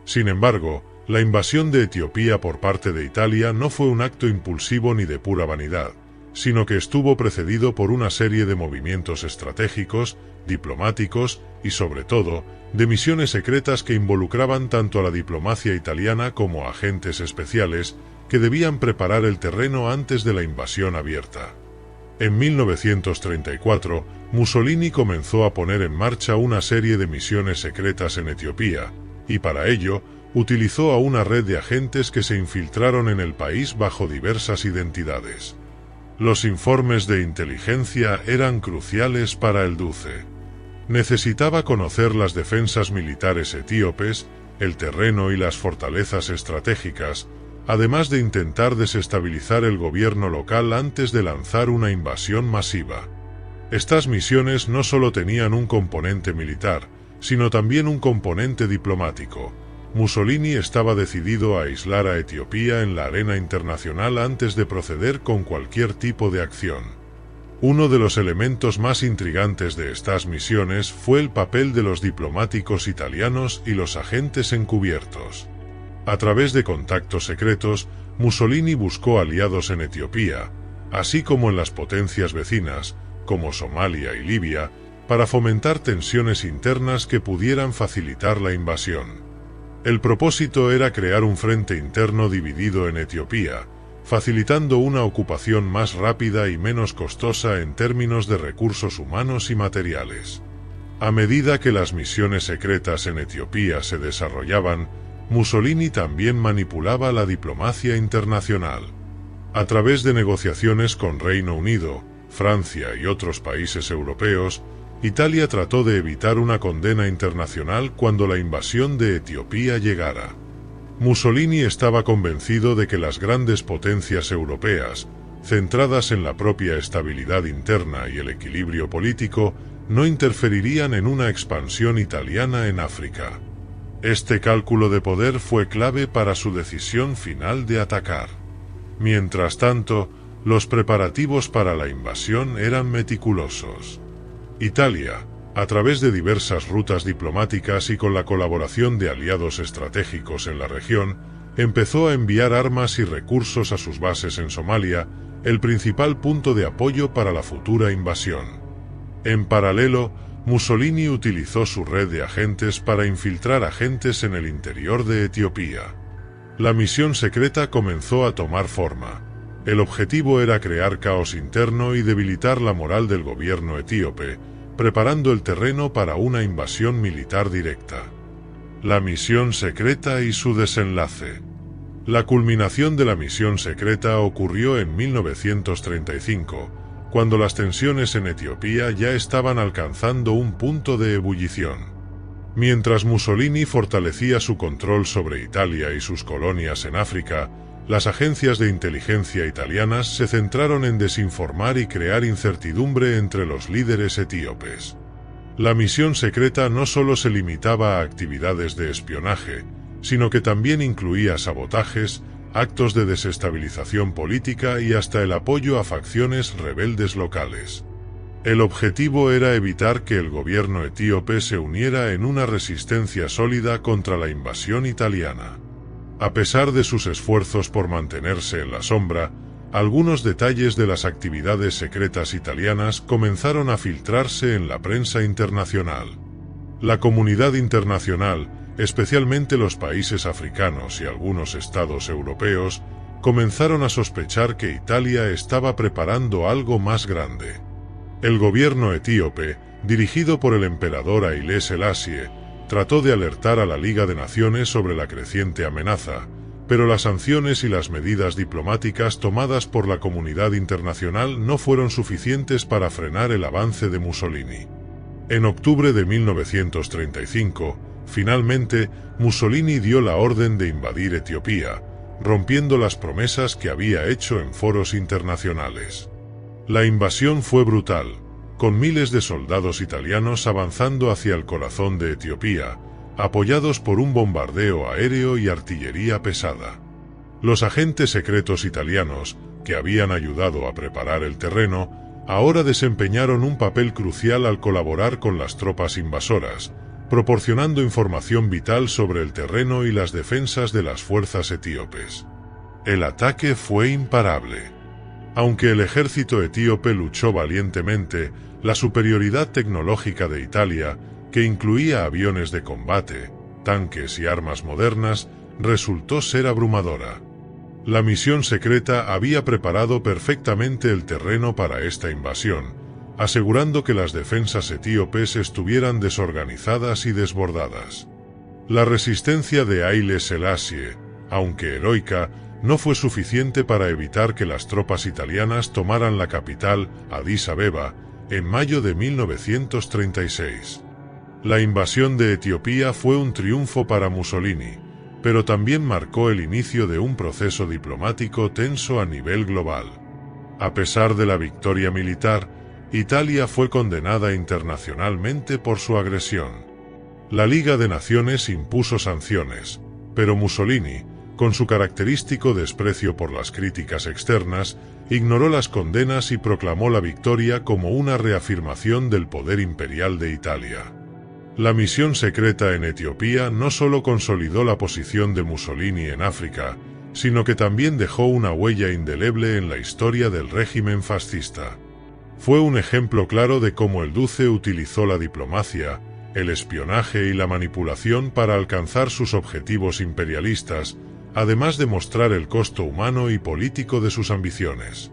[SPEAKER 1] Sin embargo, la invasión de Etiopía por parte de Italia no fue un acto impulsivo ni de pura vanidad, sino que estuvo precedido por una serie de movimientos estratégicos, diplomáticos y, sobre todo, de misiones secretas que involucraban tanto a la diplomacia italiana como a agentes especiales que debían preparar el terreno antes de la invasión abierta. En 1934, Mussolini comenzó a poner en marcha una serie de misiones secretas en Etiopía, y para ello, utilizó a una red de agentes que se infiltraron en el país bajo diversas identidades. Los informes de inteligencia eran cruciales para el duce. Necesitaba conocer las defensas militares etíopes, el terreno y las fortalezas estratégicas, además de intentar desestabilizar el gobierno local antes de lanzar una invasión masiva. Estas misiones no solo tenían un componente militar, sino también un componente diplomático. Mussolini estaba decidido a aislar a Etiopía en la arena internacional antes de proceder con cualquier tipo de acción. Uno de los elementos más intrigantes de estas misiones fue el papel de los diplomáticos italianos y los agentes encubiertos. A través de contactos secretos, Mussolini buscó aliados en Etiopía, así como en las potencias vecinas, como Somalia y Libia, para fomentar tensiones internas que pudieran facilitar la invasión. El propósito era crear un frente interno dividido en Etiopía, facilitando una ocupación más rápida y menos costosa en términos de recursos humanos y materiales. A medida que las misiones secretas en Etiopía se desarrollaban, Mussolini también manipulaba la diplomacia internacional. A través de negociaciones con Reino Unido, Francia y otros países europeos, Italia trató de evitar una condena internacional cuando la invasión de Etiopía llegara. Mussolini estaba convencido de que las grandes potencias europeas, centradas en la propia estabilidad interna y el equilibrio político, no interferirían en una expansión italiana en África. Este cálculo de poder fue clave para su decisión final de atacar. Mientras tanto, los preparativos para la invasión eran meticulosos. Italia, a través de diversas rutas diplomáticas y con la colaboración de aliados estratégicos en la región, empezó a enviar armas y recursos a sus bases en Somalia, el principal punto de apoyo para la futura invasión. En paralelo, Mussolini utilizó su red de agentes para infiltrar agentes en el interior de Etiopía. La misión secreta comenzó a tomar forma. El objetivo era crear caos interno y debilitar la moral del gobierno etíope, preparando el terreno para una invasión militar directa. La misión secreta y su desenlace. La culminación de la misión secreta ocurrió en 1935, cuando las tensiones en Etiopía ya estaban alcanzando un punto de ebullición. Mientras Mussolini fortalecía su control sobre Italia y sus colonias en África, las agencias de inteligencia italianas se centraron en desinformar y crear incertidumbre entre los líderes etíopes. La misión secreta no solo se limitaba a actividades de espionaje, sino que también incluía sabotajes, actos de desestabilización política y hasta el apoyo a facciones rebeldes locales. El objetivo era evitar que el gobierno etíope se uniera en una resistencia sólida contra la invasión italiana. A pesar de sus esfuerzos por mantenerse en la sombra, algunos detalles de las actividades secretas italianas comenzaron a filtrarse en la prensa internacional. La comunidad internacional, especialmente los países africanos y algunos estados europeos, comenzaron a sospechar que Italia estaba preparando algo más grande. El gobierno etíope, dirigido por el emperador Haile Selassie, trató de alertar a la Liga de Naciones sobre la creciente amenaza, pero las sanciones y las medidas diplomáticas tomadas por la comunidad internacional no fueron suficientes para frenar el avance de Mussolini. En octubre de 1935, finalmente, Mussolini dio la orden de invadir Etiopía, rompiendo las promesas que había hecho en foros internacionales. La invasión fue brutal, con miles de soldados italianos avanzando hacia el corazón de Etiopía, apoyados por un bombardeo aéreo y artillería pesada. Los agentes secretos italianos, que habían ayudado a preparar el terreno, ahora desempeñaron un papel crucial al colaborar con las tropas invasoras, proporcionando información vital sobre el terreno y las defensas de las fuerzas etíopes. El ataque fue imparable. Aunque el ejército etíope luchó valientemente, la superioridad tecnológica de Italia, que incluía aviones de combate, tanques y armas modernas, resultó ser abrumadora. La misión secreta había preparado perfectamente el terreno para esta invasión, asegurando que las defensas etíopes estuvieran desorganizadas y desbordadas. La resistencia de Haile Selassie, aunque heroica, no fue suficiente para evitar que las tropas italianas tomaran la capital, Addis Abeba, en mayo de 1936. La invasión de Etiopía fue un triunfo para Mussolini, pero también marcó el inicio de un proceso diplomático tenso a nivel global. A pesar de la victoria militar, Italia fue condenada internacionalmente por su agresión. La Liga de Naciones impuso sanciones, pero Mussolini, con su característico desprecio por las críticas externas, ignoró las condenas y proclamó la victoria como una reafirmación del poder imperial de Italia. La misión secreta en Etiopía no solo consolidó la posición de Mussolini en África, sino que también dejó una huella indeleble en la historia del régimen fascista. Fue un ejemplo claro de cómo el Duce utilizó la diplomacia, el espionaje y la manipulación para alcanzar sus objetivos imperialistas, además de mostrar el costo humano y político de sus ambiciones.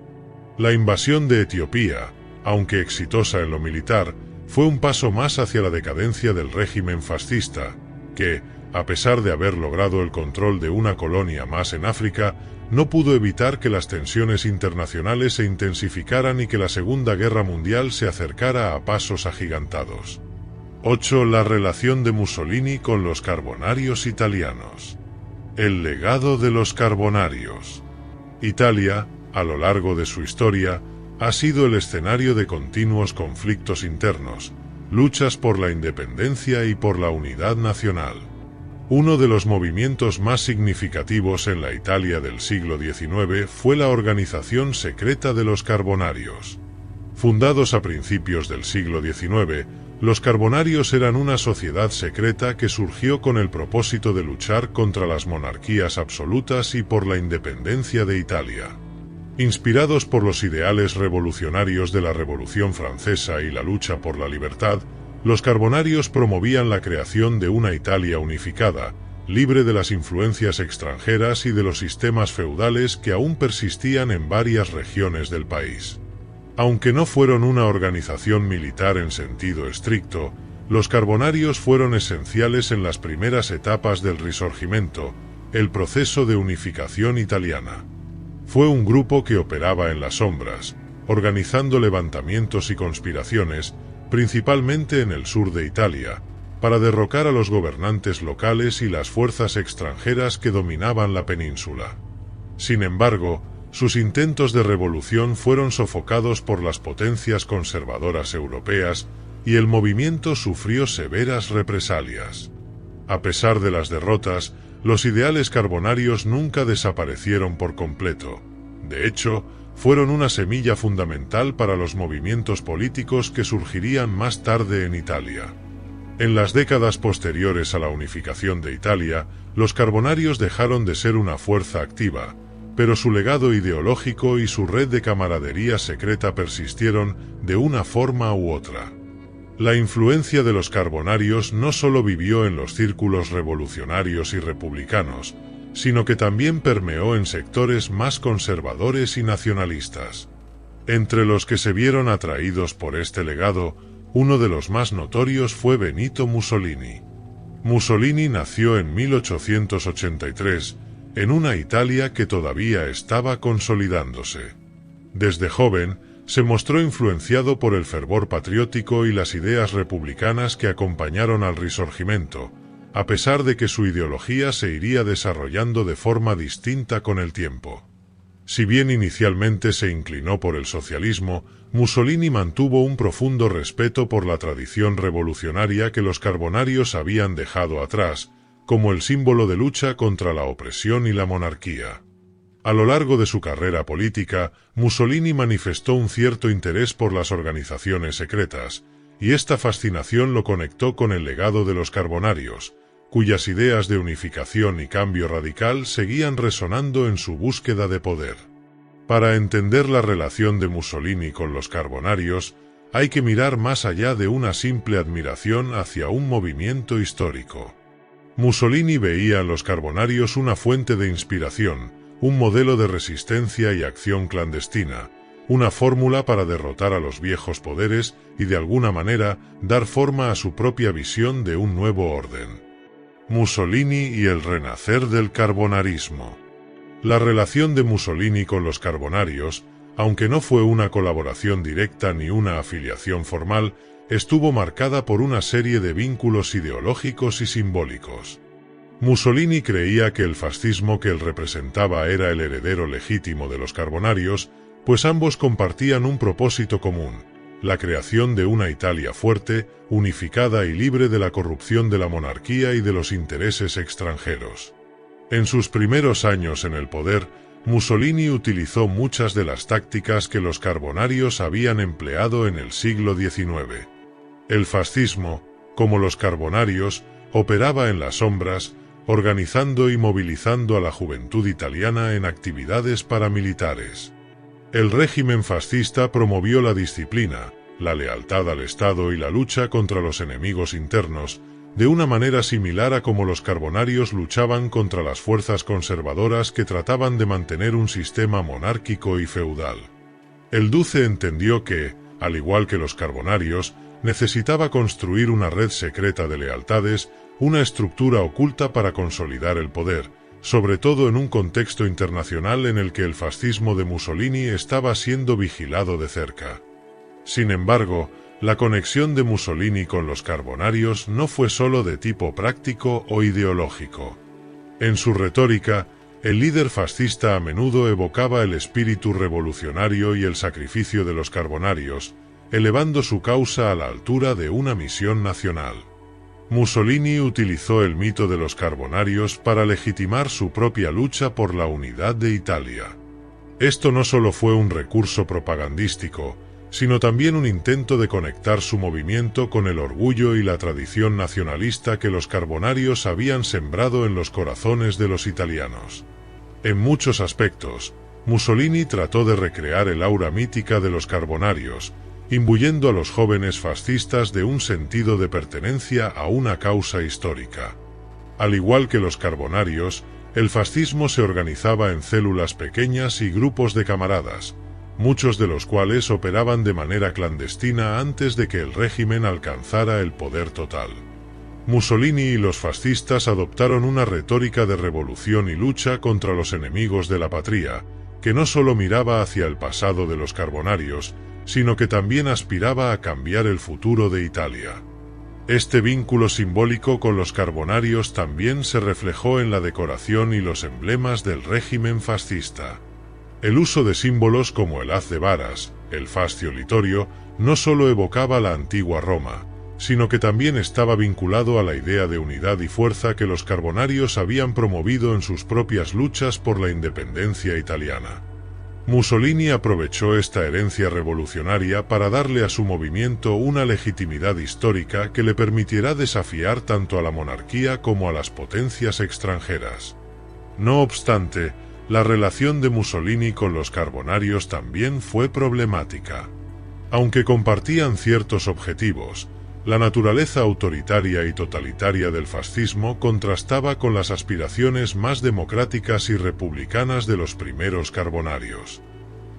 [SPEAKER 1] La invasión de Etiopía, aunque exitosa en lo militar, fue un paso más hacia la decadencia del régimen fascista, que, a pesar de haber logrado el control de una colonia más en África, no pudo evitar que las tensiones internacionales se intensificaran y que la Segunda Guerra Mundial se acercara a pasos agigantados. 8. La relación de Mussolini con los carbonarios italianos. El legado de los carbonarios. Italia, a lo largo de su historia, ha sido el escenario de continuos conflictos internos, luchas por la independencia y por la unidad nacional. Uno de los movimientos más significativos en la Italia del siglo XIX fue la organización secreta de los carbonarios. Fundados a principios del siglo XIX, los carbonarios eran una sociedad secreta que surgió con el propósito de luchar contra las monarquías absolutas y por la independencia de Italia. Inspirados por los ideales revolucionarios de la Revolución Francesa y la lucha por la libertad, los carbonarios promovían la creación de una Italia unificada, libre de las influencias extranjeras y de los sistemas feudales que aún persistían en varias regiones del país. Aunque no fueron una organización militar en sentido estricto, los carbonarios fueron esenciales en las primeras etapas del Risorgimento, el proceso de unificación italiana. Fue un grupo que operaba en las sombras, organizando levantamientos y conspiraciones, principalmente en el sur de Italia, para derrocar a los gobernantes locales y las fuerzas extranjeras que dominaban la península. Sin embargo, sus intentos de revolución fueron sofocados por las potencias conservadoras europeas y el movimiento sufrió severas represalias. A pesar de las derrotas, los ideales carbonarios nunca desaparecieron por completo. De hecho, fueron una semilla fundamental para los movimientos políticos que surgirían más tarde en Italia. En las décadas posteriores a la unificación de Italia, los carbonarios dejaron de ser una fuerza activa, pero su legado ideológico y su red de camaradería secreta persistieron de una forma u otra. La influencia de los carbonarios no solo vivió en los círculos revolucionarios y republicanos, sino que también permeó en sectores más conservadores y nacionalistas. Entre los que se vieron atraídos por este legado, uno de los más notorios fue Benito Mussolini. Mussolini nació en 1883, en una Italia que todavía estaba consolidándose. Desde joven, se mostró influenciado por el fervor patriótico y las ideas republicanas que acompañaron al Risorgimento, a pesar de que su ideología se iría desarrollando de forma distinta con el tiempo. Si bien inicialmente se inclinó por el socialismo, Mussolini mantuvo un profundo respeto por la tradición revolucionaria que los carbonarios habían dejado atrás, como el símbolo de lucha contra la opresión y la monarquía. A lo largo de su carrera política, Mussolini manifestó un cierto interés por las organizaciones secretas, y esta fascinación lo conectó con el legado de los carbonarios, cuyas ideas de unificación y cambio radical seguían resonando en su búsqueda de poder. Para entender la relación de Mussolini con los carbonarios, hay que mirar más allá de una simple admiración hacia un movimiento histórico. Mussolini veía en los carbonarios una fuente de inspiración, un modelo de resistencia y acción clandestina, una fórmula para derrotar a los viejos poderes y de alguna manera dar forma a su propia visión de un nuevo orden. Mussolini y el renacer del carbonarismo. La relación de Mussolini con los carbonarios, aunque no fue una colaboración directa ni una afiliación formal, estuvo marcada por una serie de vínculos ideológicos y simbólicos. Mussolini creía que el fascismo que él representaba era el heredero legítimo de los carbonarios, pues ambos compartían un propósito común: la creación de una Italia fuerte, unificada y libre de la corrupción de la monarquía y de los intereses extranjeros. En sus primeros años en el poder, Mussolini utilizó muchas de las tácticas que los carbonarios habían empleado en el siglo XIX. El fascismo, como los carbonarios, operaba en las sombras, organizando y movilizando a la juventud italiana en actividades paramilitares. El régimen fascista promovió la disciplina, la lealtad al Estado y la lucha contra los enemigos internos, de una manera similar a como los carbonarios luchaban contra las fuerzas conservadoras que trataban de mantener un sistema monárquico y feudal. El Duce entendió que, al igual que los carbonarios, necesitaba construir una red secreta de lealtades, una estructura oculta para consolidar el poder, sobre todo en un contexto internacional en el que el fascismo de Mussolini estaba siendo vigilado de cerca. Sin embargo, la conexión de Mussolini con los carbonarios no fue solo de tipo práctico o ideológico. En su retórica, el líder fascista a menudo evocaba el espíritu revolucionario y el sacrificio de los carbonarios, elevando su causa a la altura de una misión nacional. Mussolini utilizó el mito de los carbonarios para legitimar su propia lucha por la unidad de Italia. Esto no solo fue un recurso propagandístico, sino también un intento de conectar su movimiento con el orgullo y la tradición nacionalista que los carbonarios habían sembrado en los corazones de los italianos. En muchos aspectos, Mussolini trató de recrear el aura mítica de los carbonarios, imbuyendo a los jóvenes fascistas de un sentido de pertenencia a una causa histórica. Al igual que los carbonarios, el fascismo se organizaba en células pequeñas y grupos de camaradas, muchos de los cuales operaban de manera clandestina antes de que el régimen alcanzara el poder total. Mussolini y los fascistas adoptaron una retórica de revolución y lucha contra los enemigos de la patria, que no solo miraba hacia el pasado de los carbonarios, sino que también aspiraba a cambiar el futuro de Italia. Este vínculo simbólico con los carbonarios también se reflejó en la decoración y los emblemas del régimen fascista. El uso de símbolos como el haz de varas, el fascio litorio, no solo evocaba la antigua Roma, sino que también estaba vinculado a la idea de unidad y fuerza que los carbonarios habían promovido en sus propias luchas por la independencia italiana. Mussolini aprovechó esta herencia revolucionaria para darle a su movimiento una legitimidad histórica que le permitiera desafiar tanto a la monarquía como a las potencias extranjeras. No obstante, la relación de Mussolini con los carbonarios también fue problemática. Aunque compartían ciertos objetivos, la naturaleza autoritaria y totalitaria del fascismo contrastaba con las aspiraciones más democráticas y republicanas de los primeros carbonarios.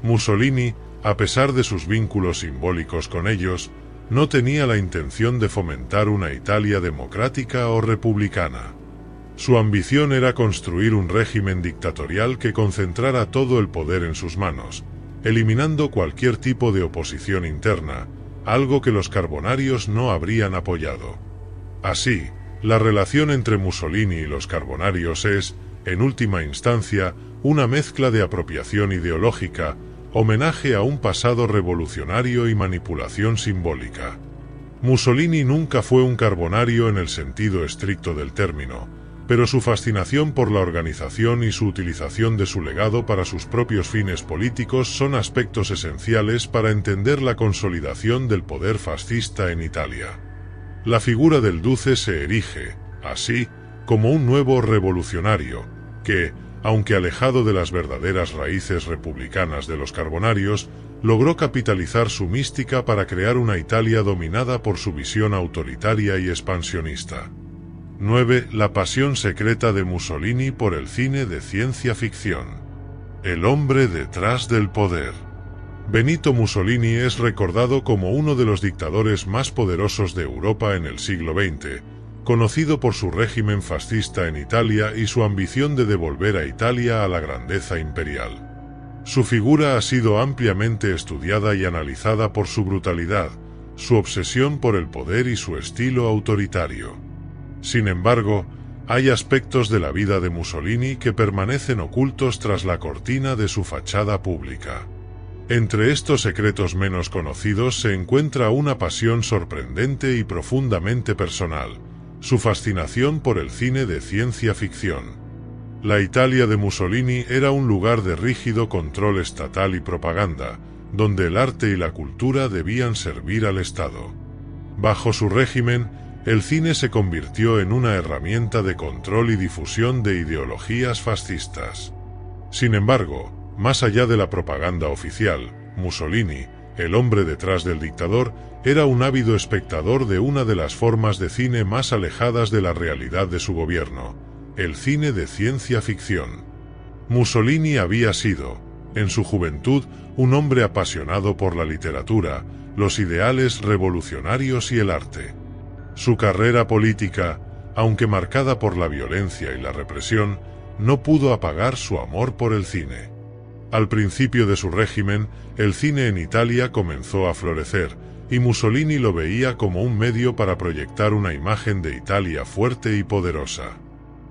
[SPEAKER 1] Mussolini, a pesar de sus vínculos simbólicos con ellos, no tenía la intención de fomentar una Italia democrática o republicana. Su ambición era construir un régimen dictatorial que concentrara todo el poder en sus manos, eliminando cualquier tipo de oposición interna, algo que los carbonarios no habrían apoyado. Así, la relación entre Mussolini y los carbonarios es, en última instancia, una mezcla de apropiación ideológica, homenaje a un pasado revolucionario y manipulación simbólica. Mussolini nunca fue un carbonario en el sentido estricto del término, pero su fascinación por la organización y su utilización de su legado para sus propios fines políticos son aspectos esenciales para entender la consolidación del poder fascista en Italia. La figura del Duce se erige, así, como un nuevo revolucionario, que, aunque alejado de las verdaderas raíces republicanas de los carbonarios, logró capitalizar su mística para crear una Italia dominada por su visión autoritaria y expansionista. 9. La pasión secreta de Mussolini por el cine de ciencia ficción. El hombre detrás del poder. Benito Mussolini es recordado como uno de los dictadores más poderosos de Europa en el siglo XX, conocido por su régimen fascista en Italia y su ambición de devolver a Italia a la grandeza imperial. Su figura ha sido ampliamente estudiada y analizada por su brutalidad, su obsesión por el poder y su estilo autoritario. Sin embargo, hay aspectos de la vida de Mussolini que permanecen ocultos tras la cortina de su fachada pública. Entre estos secretos menos conocidos se encuentra una pasión sorprendente y profundamente personal, su fascinación por el cine de ciencia ficción. La Italia de Mussolini era un lugar de rígido control estatal y propaganda, donde el arte y la cultura debían servir al Estado. Bajo su régimen, el cine se convirtió en una herramienta de control y difusión de ideologías fascistas. Sin embargo, más allá de la propaganda oficial, Mussolini, el hombre detrás del dictador, era un ávido espectador de una de las formas de cine más alejadas de la realidad de su gobierno, el cine de ciencia ficción. Mussolini había sido, en su juventud, un hombre apasionado por la literatura, los ideales revolucionarios y el arte. Su carrera política, aunque marcada por la violencia y la represión, no pudo apagar su amor por el cine. Al principio de su régimen, el cine en Italia comenzó a florecer, y Mussolini lo veía como un medio para proyectar una imagen de Italia fuerte y poderosa.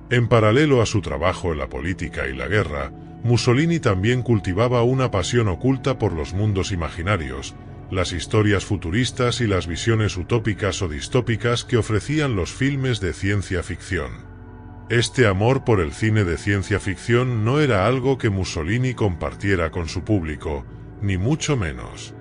[SPEAKER 1] En paralelo a su trabajo en la política y la guerra, Mussolini también cultivaba una pasión oculta por los mundos imaginarios, las historias futuristas y las visiones utópicas o distópicas que ofrecían los filmes de ciencia ficción. Este amor por el cine de ciencia ficción no era algo que Mussolini compartiera con su público, ni mucho menos.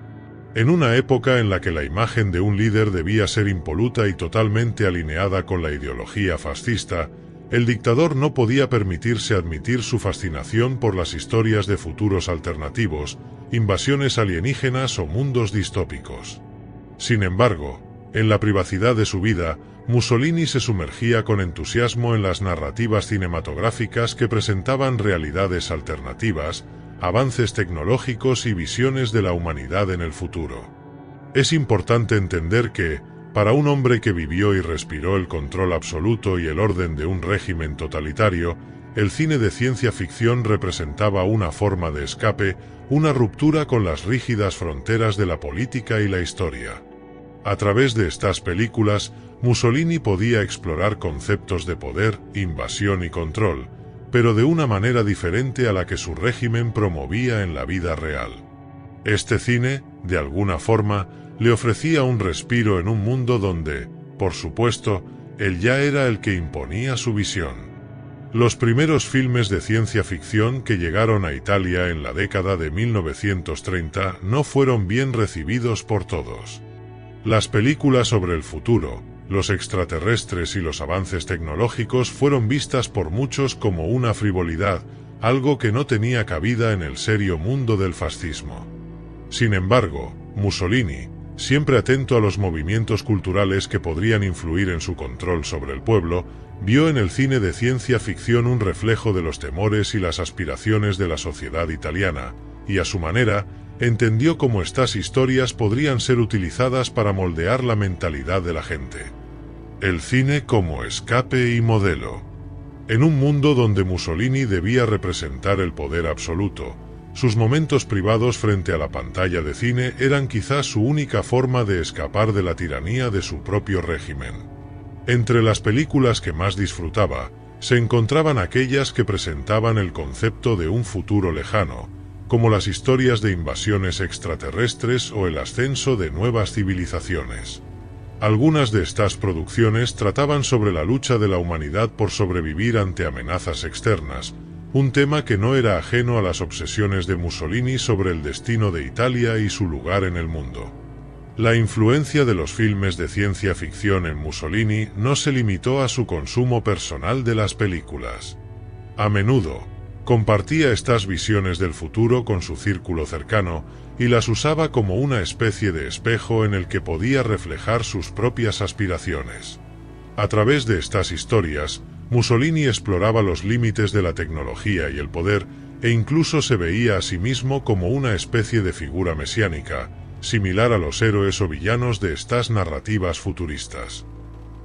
[SPEAKER 1] En una época en la que la imagen de un líder debía ser impoluta y totalmente alineada con la ideología fascista, el dictador no podía permitirse admitir su fascinación por las historias de futuros alternativos, invasiones alienígenas o mundos distópicos. Sin embargo, en la privacidad de su vida, Mussolini se sumergía con entusiasmo en las narrativas cinematográficas que presentaban realidades alternativas, avances tecnológicos y visiones de la humanidad en el futuro. Es importante entender que, para un hombre que vivió y respiró el control absoluto y el orden de un régimen totalitario, el cine de ciencia ficción representaba una forma de escape, una ruptura con las rígidas fronteras de la política y la historia. A través de estas películas, Mussolini podía explorar conceptos de poder, invasión y control, pero de una manera diferente a la que su régimen promovía en la vida real. Este cine, de alguna forma, le ofrecía un respiro en un mundo donde, por supuesto, él ya era el que imponía su visión. Los primeros filmes de ciencia ficción que llegaron a Italia en la década de 1930 no fueron bien recibidos por todos. Las películas sobre el futuro, los extraterrestres y los avances tecnológicos fueron vistas por muchos como una frivolidad, algo que no tenía cabida en el serio mundo del fascismo. Sin embargo, Mussolini, siempre atento a los movimientos culturales que podrían influir en su control sobre el pueblo, vio en el cine de ciencia ficción un reflejo de los temores y las aspiraciones de la sociedad italiana, y a su manera, entendió cómo estas historias podrían ser utilizadas para moldear la mentalidad de la gente. El cine como escape y modelo. En un mundo donde Mussolini debía representar el poder absoluto, sus momentos privados frente a la pantalla de cine eran quizás su única forma de escapar de la tiranía de su propio régimen. Entre las películas que más disfrutaba, se encontraban aquellas que presentaban el concepto de un futuro lejano, como las historias de invasiones extraterrestres o el ascenso de nuevas civilizaciones. Algunas de estas producciones trataban sobre la lucha de la humanidad por sobrevivir ante amenazas externas, un tema que no era ajeno a las obsesiones de Mussolini sobre el destino de Italia y su lugar en el mundo. La influencia de los filmes de ciencia ficción en Mussolini no se limitó a su consumo personal de las películas. A menudo, compartía estas visiones del futuro con su círculo cercano y las usaba como una especie de espejo en el que podía reflejar sus propias aspiraciones. A través de estas historias, Mussolini exploraba los límites de la tecnología y el poder, e incluso se veía a sí mismo como una especie de figura mesiánica, similar a los héroes o villanos de estas narrativas futuristas.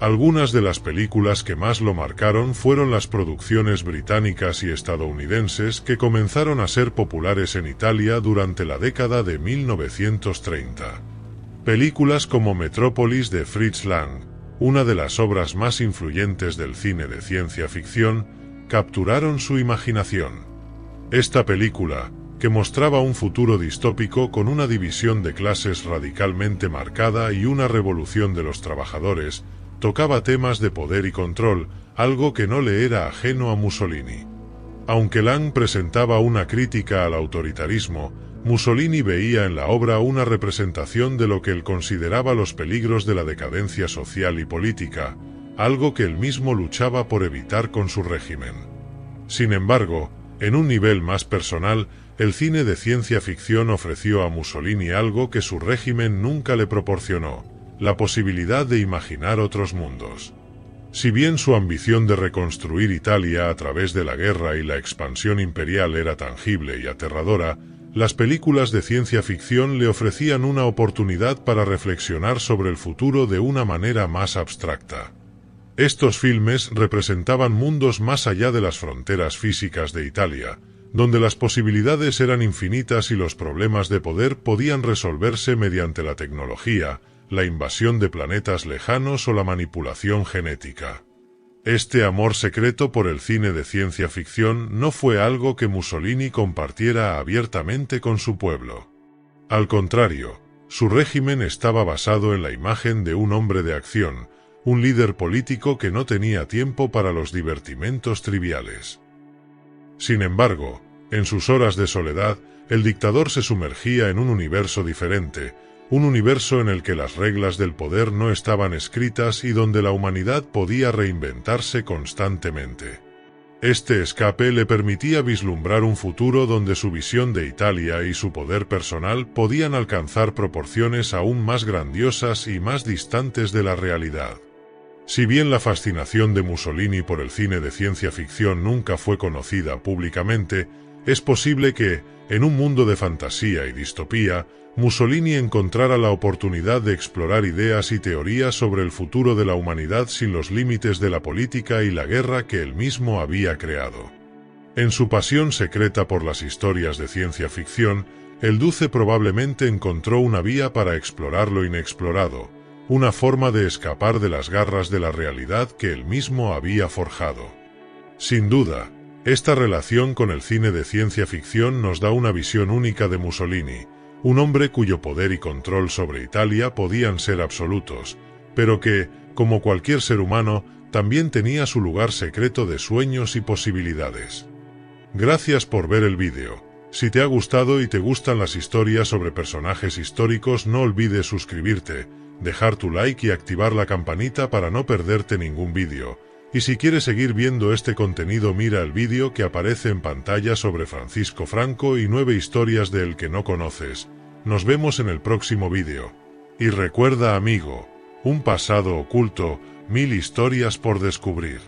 [SPEAKER 1] Algunas de las películas que más lo marcaron fueron las producciones británicas y estadounidenses que comenzaron a ser populares en Italia durante la década de 1930. Películas como Metrópolis de Fritz Lang, una de las obras más influyentes del cine de ciencia ficción, capturaron su imaginación. Esta película, que mostraba un futuro distópico con una división de clases radicalmente marcada y una revolución de los trabajadores, tocaba temas de poder y control, algo que no le era ajeno a Mussolini. Aunque Lang presentaba una crítica al autoritarismo, Mussolini veía en la obra una representación de lo que él consideraba los peligros de la decadencia social y política, algo que él mismo luchaba por evitar con su régimen. Sin embargo, en un nivel más personal, el cine de ciencia ficción ofreció a Mussolini algo que su régimen nunca le proporcionó: la posibilidad de imaginar otros mundos. Si bien su ambición de reconstruir Italia a través de la guerra y la expansión imperial era tangible y aterradora, las películas de ciencia ficción le ofrecían una oportunidad para reflexionar sobre el futuro de una manera más abstracta. Estos filmes representaban mundos más allá de las fronteras físicas de Italia, donde las posibilidades eran infinitas y los problemas de poder podían resolverse mediante la tecnología, la invasión de planetas lejanos o la manipulación genética. Este amor secreto por el cine de ciencia ficción no fue algo que Mussolini compartiera abiertamente con su pueblo. Al contrario, su régimen estaba basado en la imagen de un hombre de acción, un líder político que no tenía tiempo para los divertimentos triviales. Sin embargo, en sus horas de soledad, el dictador se sumergía en un universo diferente, un universo en el que las reglas del poder no estaban escritas y donde la humanidad podía reinventarse constantemente. Este escape le permitía vislumbrar un futuro donde su visión de Italia y su poder personal podían alcanzar proporciones aún más grandiosas y más distantes de la realidad. Si bien la fascinación de Mussolini por el cine de ciencia ficción nunca fue conocida públicamente, es posible que, en un mundo de fantasía y distopía, Mussolini encontrara la oportunidad de explorar ideas y teorías sobre el futuro de la humanidad sin los límites de la política y la guerra que él mismo había creado. En su pasión secreta por las historias de ciencia ficción, el Duce probablemente encontró una vía para explorar lo inexplorado, una forma de escapar de las garras de la realidad que él mismo había forjado. Sin duda, esta relación con el cine de ciencia ficción nos da una visión única de Mussolini, un hombre cuyo poder y control sobre Italia podían ser absolutos, pero que, como cualquier ser humano, también tenía su lugar secreto de sueños y posibilidades. Gracias por ver el vídeo. Si te ha gustado y te gustan las historias sobre personajes históricos, no olvides suscribirte, dejar tu like y activar la campanita para no perderte ningún vídeo. Y si quieres seguir viendo este contenido, mira el vídeo que aparece en pantalla sobre Francisco Franco y 9 historias de el que no conoces. Nos vemos en el próximo vídeo. Y recuerda, amigo, un pasado oculto, 1000 historias por descubrir.